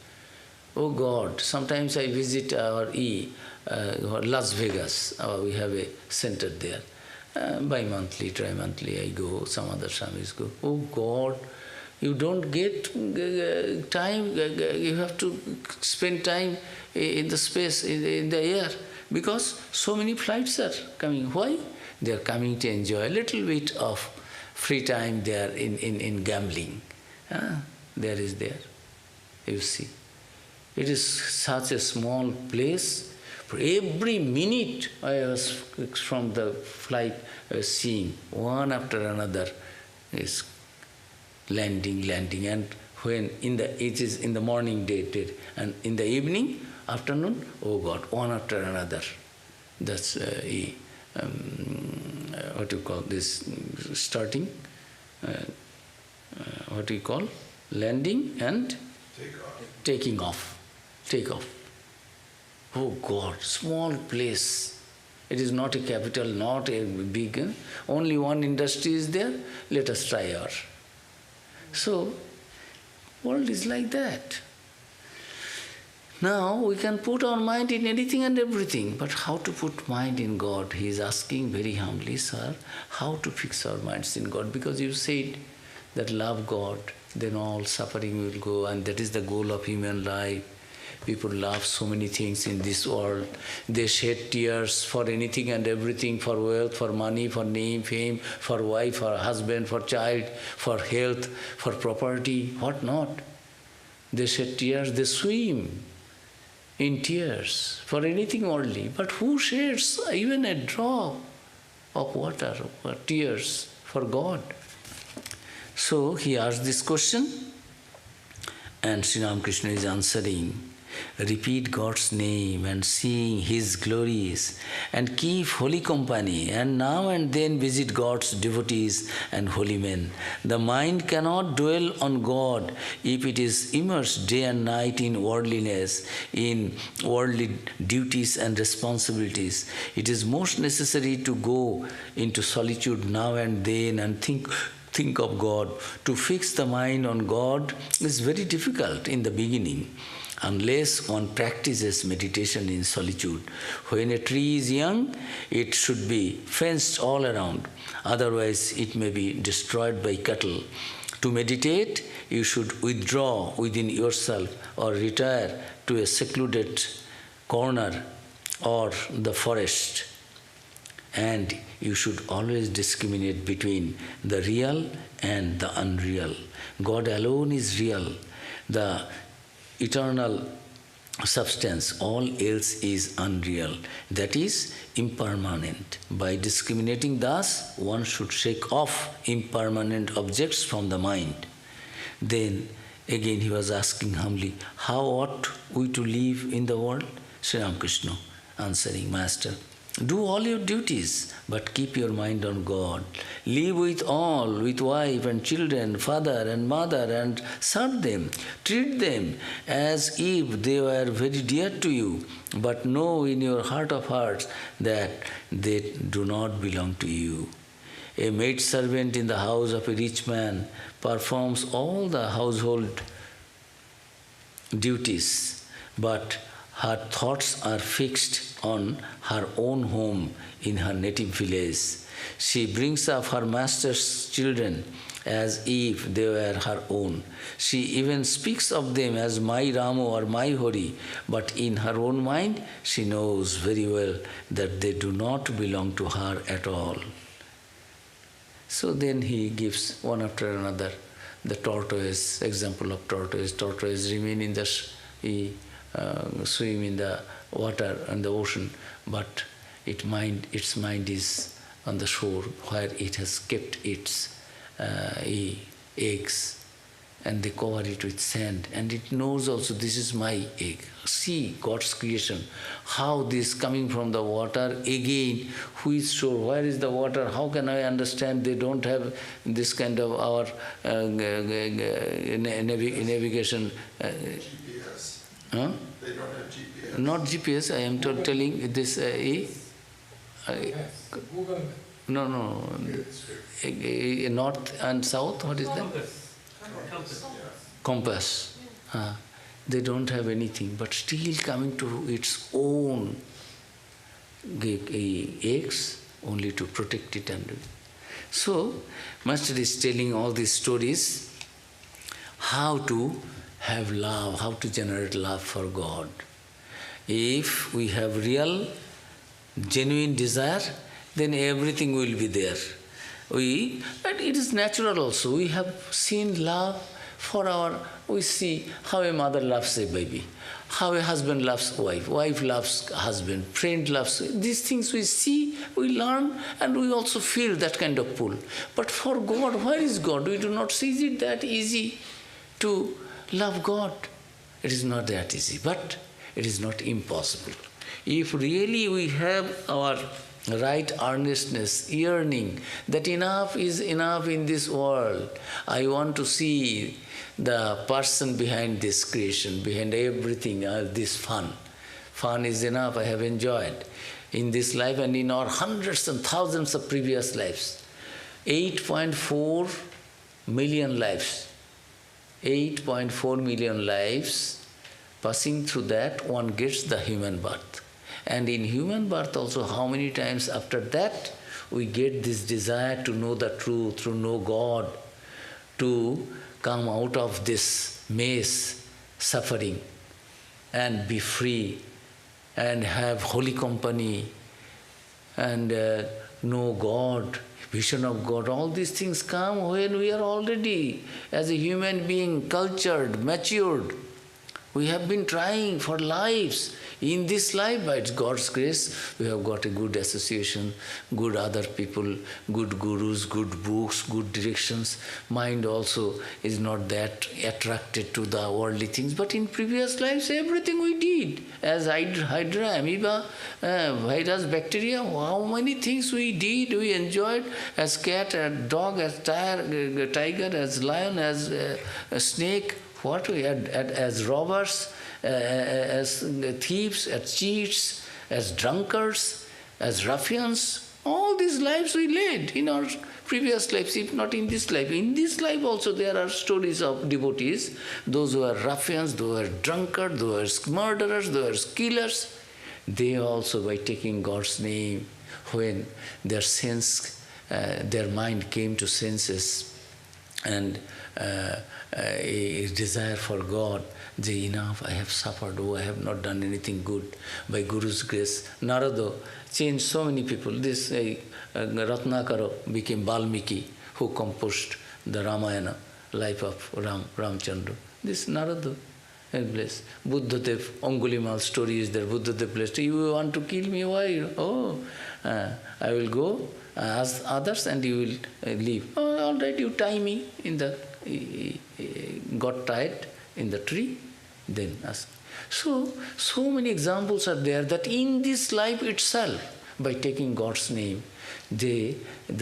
Oh God, sometimes I visit our Las Vegas, we have a center there. Bi-monthly, tri-monthly I go, some other Swamis go. Oh God, you don't get time, you have to spend time in the space, in the air. Because so many flights are coming. Why? They are coming to enjoy a little bit of free time there in gambling. There is there, you see. It is such a small place. For every minute I was from the flight, I was seeing one after another is landing, and when it is in the morning date, and in the evening, afternoon, oh God, one after another. That's what do you call this? Starting, what do you call? Landing and taking off. Take off. Oh God, small place. It is not a capital, not a big. Only one industry is there. Let us try our. So, world is like that. Now we can put our mind in anything and everything, but how to put mind in God? He is asking very humbly, Sir, how to fix our minds in God? Because you said that love God, then all suffering will go, and that is the goal of human life. People love so many things in this world. They shed tears for anything and everything, for wealth, for money, for name, fame, for wife, for husband, for child, for health, for property, what not. They shed tears, they swim in tears for anything worldly. But who sheds even a drop of water or tears for God? So he asked this question, and Sri Ramakrishna is answering. Repeat God's name and sing His glories, and keep holy company, and now and then visit God's devotees and holy men. The mind cannot dwell on God if it is immersed day and night in worldliness, in worldly duties and responsibilities. It is most necessary to go into solitude now and then and think of God. To fix the mind on God is very difficult in the beginning, unless one practices meditation in solitude. When a tree is young, it should be fenced all around, otherwise it may be destroyed by cattle. To meditate, you should withdraw within yourself or retire to a secluded corner or the forest. And you should always discriminate between the real and the unreal. God alone is real, the eternal substance, all else is unreal, that is impermanent. By discriminating thus, one should shake off impermanent objects from the mind. Then again he was asking humbly, how ought we to live in the world? Sri Ramakrishna answering, Master, Do all your duties, but keep your mind on God. Live with all, with wife and children, father and mother, and serve them. Treat them as if they were very dear to you, but know in your heart of hearts that they do not belong to you. A maid servant in the house of a rich man performs all the household duties, but her thoughts are fixed on her own home in her native village. She brings up her master's children as if they were her own. She even speaks of them as my Ramo or my Hori, but in her own mind she knows very well that they do not belong to her at all. So then he gives one after another the tortoise, example of tortoise. Tortoise remain in the swim in the water and the ocean, but its mind is on the shore where it has kept its eggs, and they cover it with sand, and it knows also this is my egg. See God's creation, how this coming from the water again, who is shore, where is the water, how can I understand? They don't have this kind of our navigation. Huh? They don't have GPS. Not GPS, I am telling this Google. no, north and south, what is that? Compass. They don't have anything, but still coming to its own eggs only to protect it. And so, Master is telling all these stories, how to have love, how to generate love for God. If we have real, genuine desire, then everything will be there. But it is natural also. We have seen love for we see how a mother loves a baby, how a husband loves wife, wife loves husband, friend loves. These things we see, we learn, and we also feel that kind of pull. But for God, where is God? We do not see. Is it that easy to love God? It is not that easy, but it is not impossible. If really we have our right earnestness, yearning, that enough is enough in this world. I want to see the person behind this creation, behind everything, this fun. Fun is enough, I have enjoyed in this life and in our hundreds and thousands of previous lives. 8.4 million lives. 8.4 million lives, passing through that, one gets the human birth. And in human birth also, how many times after that we get this desire to know the truth, to know God, to come out of this maze, suffering, and be free, and have holy company, and know God, vision of God. All these things come when we are already, as a human being, cultured, matured. We have been trying for lives. In this life, by God's grace, we have got a good association, good other people, good gurus, good books, good directions. Mind also is not that attracted to the worldly things. But in previous lives, everything we did, as hydra, amoeba, virus, bacteria, how many things we did, we enjoyed, as cat, as dog, as tiger, as lion, as a snake. What we had as robbers, as thieves, as cheats, as drunkards, as ruffians, all these lives we led in our previous lives, if not in this life. In this life also there are stories of devotees, those who are ruffians, those who are drunkards, those who are murderers, those who are killers. They also, by taking God's name, when their their mind came to senses, and a desire for God, they enough, I have suffered, I have not done anything good. By Guru's grace, Narada changed so many people. This Ratnakara became Valmiki, who composed the Ramayana, life of Ramchandra. This Narada, bless. Buddhadev, Angulimal story is there. Buddhadev blessed. You want to kill me? Why? I will go, ask others, and you will leave. Oh, all right, you tie me in the. Got tied in the tree, then ask. So many examples are there that in this life itself, By taking God's name, the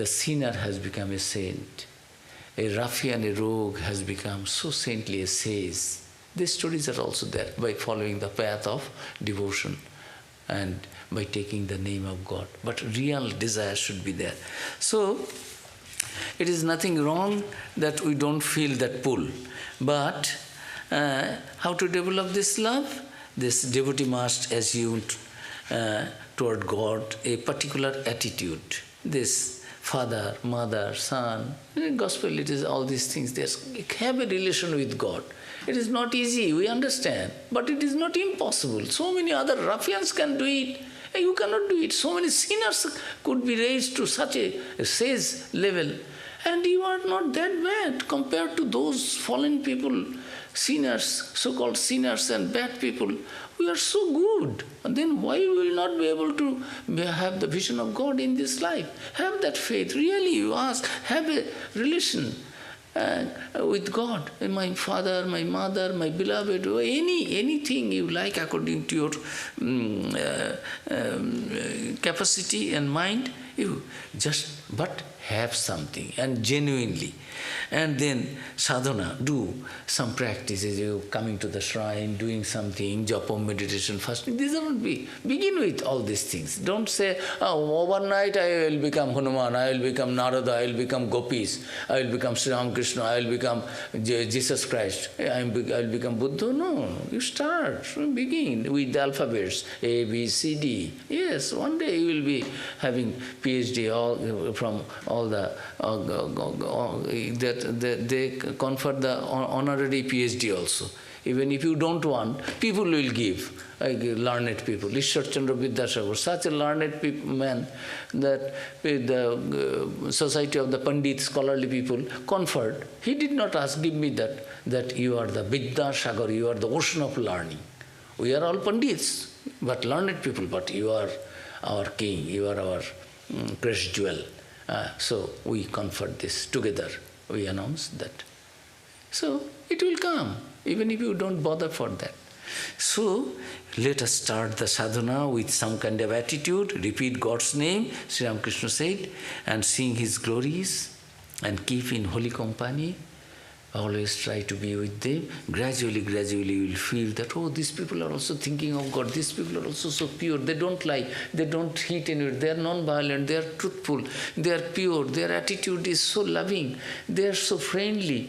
sinner has become a saint. A ruffian, a rogue has become so saintly, a sage. These stories are also there by following the path of devotion and by taking the name of God. But real desire should be there. So, it is nothing wrong that we don't feel that pull. But how to develop this love? This devotee must assume toward God a particular attitude. This father, mother, son, in gospel it is all these things. They have a relation with God. It is not easy, we understand, but it is not impossible. So many other ruffians can do it. You cannot do it. So many sinners could be raised to such a sage level. And you are not that bad compared to those fallen people, sinners, so-called sinners and bad people. We are so good. And then why we will not be able to have the vision of God in this life? Have that faith. Really, you ask, have a relation with God. My father, my mother, my beloved, or anything you like according to your capacity and mind, you just but have something and genuinely. And then sadhana, do some practices, you coming to the shrine, doing something, japa, meditation, fasting. These are not big. Begin with all these things. Don't say, oh, overnight I will become Hanuman, I will become Narada, I will become Gopis, I will become Sri Ramakrishna, I will become Jesus Christ, I will become Buddha. No, you start, begin with the alphabets, A, B, C, D. Yes, one day you will be having PhD from all the that they confer the honorary PhD also. Even if you don't want, people will give, learned people. Ishwar Chandra Vidyasagar, such a learned man that the Society of the Pandit, scholarly people, conferred. He did not ask, give me that you are the Vidyasagar, you are the ocean of learning. We are all Pandits, but learned people, but you are our king, you are our precious jewel. So we conferred this together. We announced that. So it will come, even if you don't bother for that. So let us start the sadhana with some kind of attitude, repeat God's name, Sri Ramakrishna said, and sing His glories and keep in holy company. Always try to be with them. Gradually you will feel that, oh, these people are also thinking of God. These people are also so pure. They don't lie. They don't hate anyone. They are non-violent. They are truthful. They are pure. Their attitude is so loving. They are so friendly.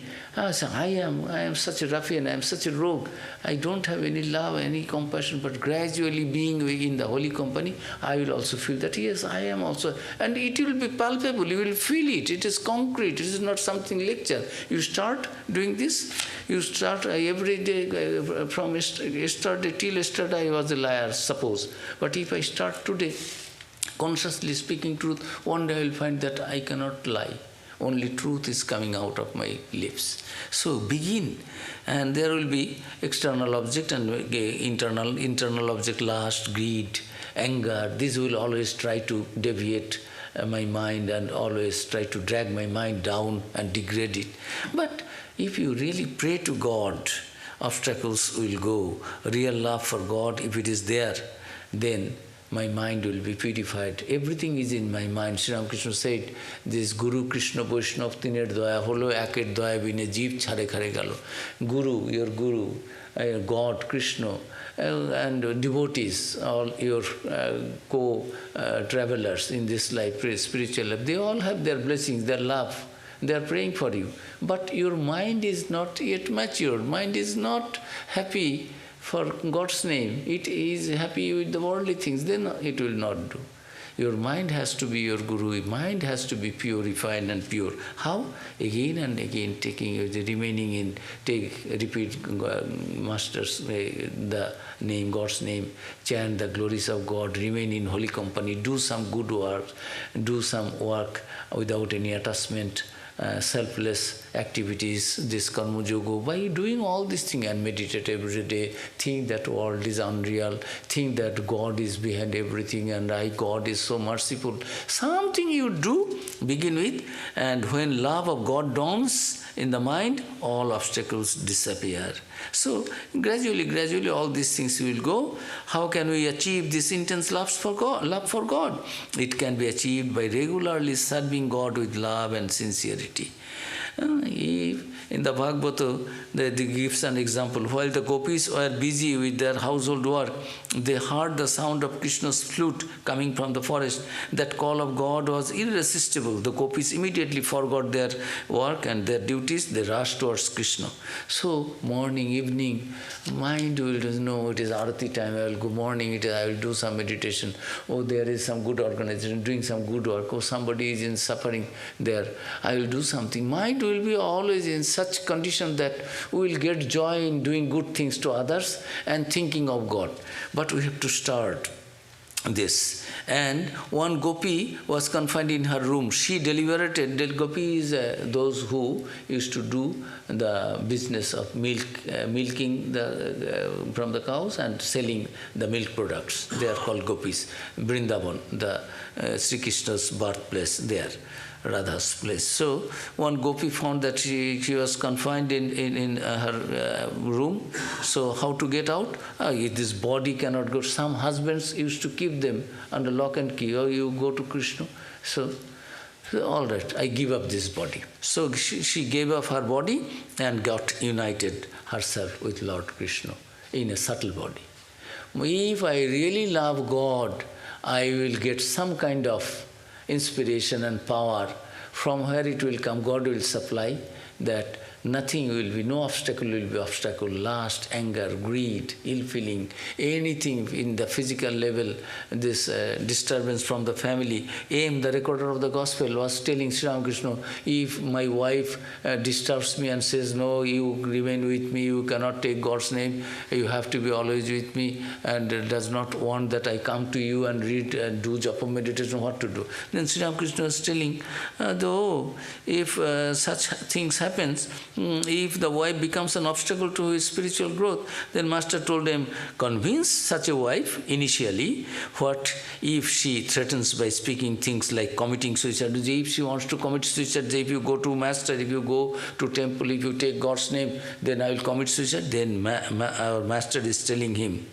So I am such a ruffian. I am such a rogue. I don't have any love, any compassion. But gradually being in the holy company, I will also feel that, yes, I am also. And it will be palpable. You will feel it. It is concrete. It is not something lecture. You start doing this, you start every day from yesterday till yesterday I was a liar, suppose. But if I start today, consciously speaking truth, one day I will find that I cannot lie. Only truth is coming out of my lips. So begin, and there will be external object and internal object, lust, greed, anger. These will always try to deviate my mind and always try to drag my mind down and degrade it. But if you really pray to God, obstacles will go. Real love for God, if it is there, then my mind will be purified. Everything is in my mind. Sri Ramakrishna said, this Guru, Krishna, Vaishnav, Tiner Daya, Holo Aket Daya Bine Jeev Chhare Khare Galo. Guru, your Guru, God, Krishna, and devotees, all your co-travelers in this life, spiritual life, they all have their blessings, their love. They are praying for you. But your mind is not yet mature. Mind is not happy for God's name. It is happy with the worldly things. Then it will not do. Your mind has to be your guru. Your mind has to be purified and pure. How? Again and again, remaining in, repeat Master's the name, God's name, chant the glories of God, remain in holy company, do some good work, do some work without any attachment, selfless activities, this karma yoga, by doing all these things and meditate every day, think that world is unreal, think that God is behind everything and God is so merciful. Something you do, begin with, and when love of God dawns in the mind, all obstacles disappear. So gradually all these things will go. How can we achieve this intense love for God? It can be achieved by regularly serving God with love and sincerity. In the Bhagavata, they gives an example. While the gopis were busy with their household work, they heard the sound of Krishna's flute coming from the forest. That call of God was irresistible. The gopis immediately forgot their work and their duties. They rushed towards Krishna. So morning, evening, mind will know it is Arati time. I will go morning, I will do some meditation. Oh, there is some good organization doing some good work. Oh, somebody is in suffering there. I will do something. Mind will be always in such condition that we will get joy in doing good things to others and thinking of God. But we have to start this. And one gopi was confined in her room. She deliberated. The gopi is those who used to do the business of milking from the cows and selling the milk products. They are called gopis. Vrindavan, the Sri Krishna's birthplace there. Radha's place. So one gopi found that she was confined in her room. So how to get out? This body cannot go. Some husbands used to keep them under lock and key. Oh, you go to Krishna. So all right, I give up this body. So she gave up her body and got united herself with Lord Krishna in a subtle body. If I really love God, I will get some kind of inspiration and power. From where it will come, God will supply that. Nothing will be, no obstacle will be obstacle. Lust, anger, greed, ill feeling, anything in the physical level, this disturbance from the family. The recorder of the gospel, was telling Sri Ramakrishna, if my wife disturbs me and says, no, you remain with me, you cannot take God's name, you have to be always with me, and does not want that I come to you and read and do japa meditation, what to do? Then Sri Ramakrishna was telling, though, if such things happens, if the wife becomes an obstacle to his spiritual growth, then Master told him, convince such a wife initially. What if she threatens by speaking things like committing suicide? If she wants to commit suicide, if you go to Master, if you go to temple, if you take God's name, then I will commit suicide. Then our Master is telling him,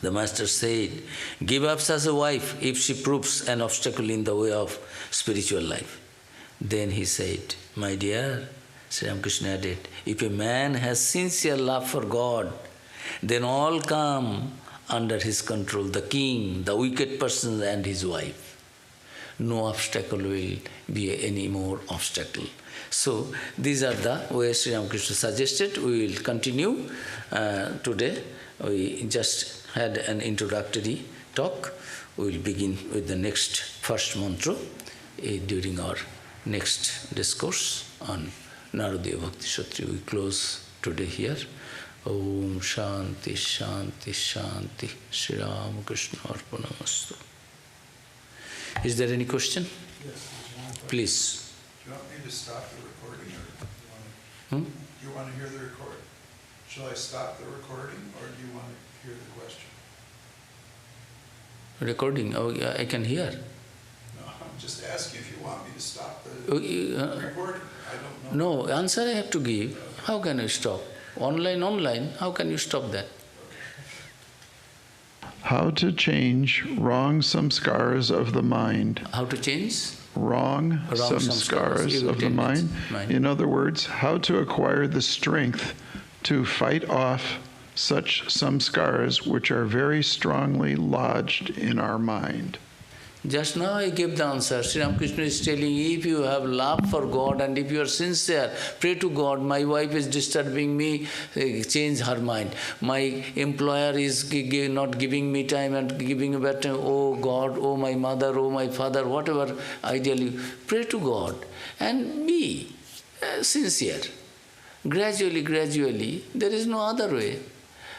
the Master said, give up such a wife if she proves an obstacle in the way of spiritual life. Then he said, my dear, Sri Ramakrishna added, if a man has sincere love for God, then all come under his control, the king, the wicked person and his wife. No obstacle will be any more obstacle. So these are the ways Sri Ramakrishna suggested. We will continue today. We just had an introductory talk. We will begin with the next first mantra during our next discourse on Narada Bhakti Sutri. We close today here. Om Shanti Shanti Shanti Shri Ramakrishna Arpanamastu. Is there any question? Yes. Please. Do you want me to stop the recording, or do you want to hear the recording? Shall I stop the recording, or do you want to hear the question? Recording? Oh, yeah, I can hear. No, I'm just asking if you want me to stop the recording. I don't know. No, answer I have to give. How can you stop? Online, how can you stop that? How to change wrong samskaras of the mind. How to change? Wrong samskaras of the mind. In other words, how to acquire the strength to fight off such samskaras which are very strongly lodged in our mind. Just now I gave the answer. Sri Ramakrishna is telling, if you have love for God and if you are sincere, pray to God, my wife is disturbing me, change her mind. My employer is not giving me time and giving me bad time. Oh God, oh my mother, oh my father, whatever, ideally, pray to God and be sincere. Gradually, there is no other way.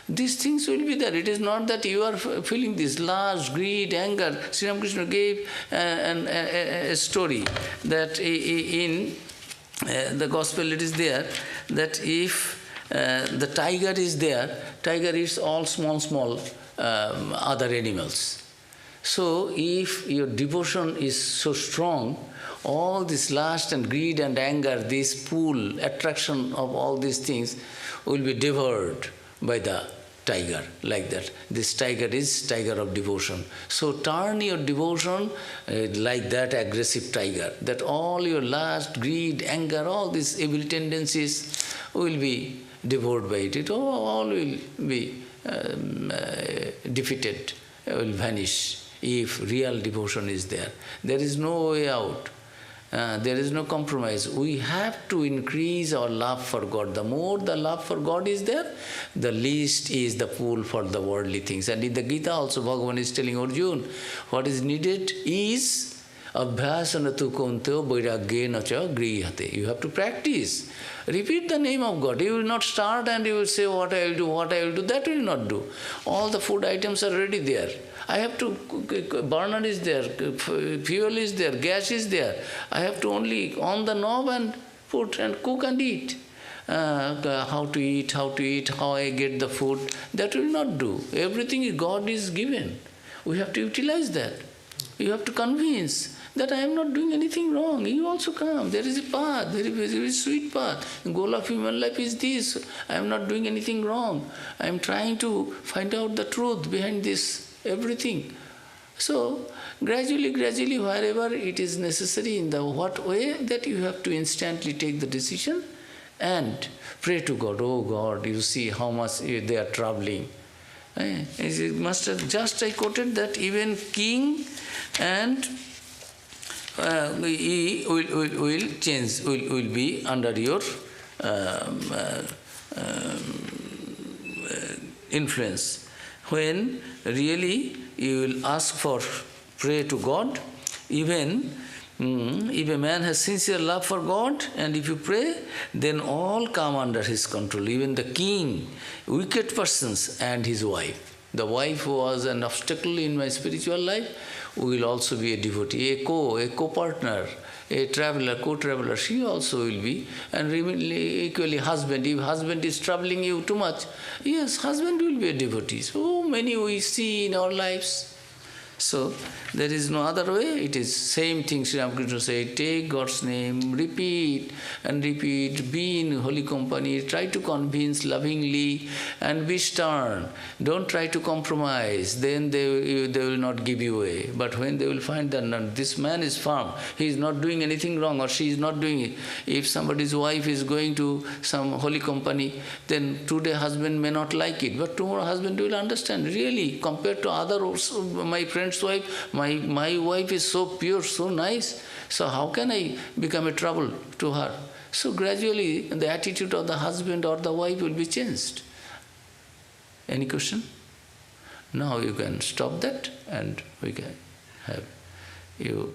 These things will be there. It is not that you are feeling this lust, greed, anger. Sri Ramakrishna gave a story that in the gospel it is there that if the tiger is there, tiger eats all small other animals. So if your devotion is so strong, all this lust and greed and anger, this pull, attraction of all these things will be devoured by the tiger, like that. This tiger is tiger of devotion. So turn your devotion like that aggressive tiger, that all your lust, greed, anger, all these evil tendencies will be devoured by it. It all will be defeated, will vanish if real devotion is there. There is no way out. There is no compromise. We have to increase our love for God. The more the love for God is there, the least is the pull for the worldly things. And in the Gita also, Bhagavan is telling Arjuna, what is needed is abhyasanatu kontyo vairagyena cha grihate. You have to practice. Repeat the name of God. You will not start and you will say, what I will do, what I will do. That will not do. All the food items are already there. I have to, burner is there, fuel is there, gas is there. I have to only on the knob and put and cook and eat. How to eat, how I get the food, that will not do. Everything God is given. We have to utilize that. You have to convince that I am not doing anything wrong. You also come. There is a path, very sweet path. The goal of human life is this. I am not doing anything wrong. I am trying to find out the truth behind this everything. So, gradually, wherever it is necessary, in the what way, that you have to instantly take the decision and pray to God. Oh God, you see how much they are traveling. It must have, just I quoted that even king and he will change, will be under your influence. When really you will ask for, pray to God, even if a man has sincere love for God and if you pray, then all come under his control, even the king, wicked persons and his wife. The wife who was an obstacle in my spiritual life will also be a devotee, a co-partner, a traveler, co-traveler, she also will be. And equally husband, if husband is troubling you too much, yes, husband will be a devotee. So many we see in our lives. So, there is no other way. It is same thing Sri Ramakrishna said, take God's name, repeat and repeat, be in holy company, try to convince lovingly and be stern. Don't try to compromise, then they will not give you way. But when they will find that this man is firm, he is not doing anything wrong or she is not doing it. If somebody's wife is going to some holy company, then today husband may not like it, but tomorrow husband will understand. Really, compared to other, my friend's wife, my wife is so pure, so nice, so how can I become a trouble to her? So gradually the attitude of the husband or the wife will be changed. Any question? Now you can stop that and we can have you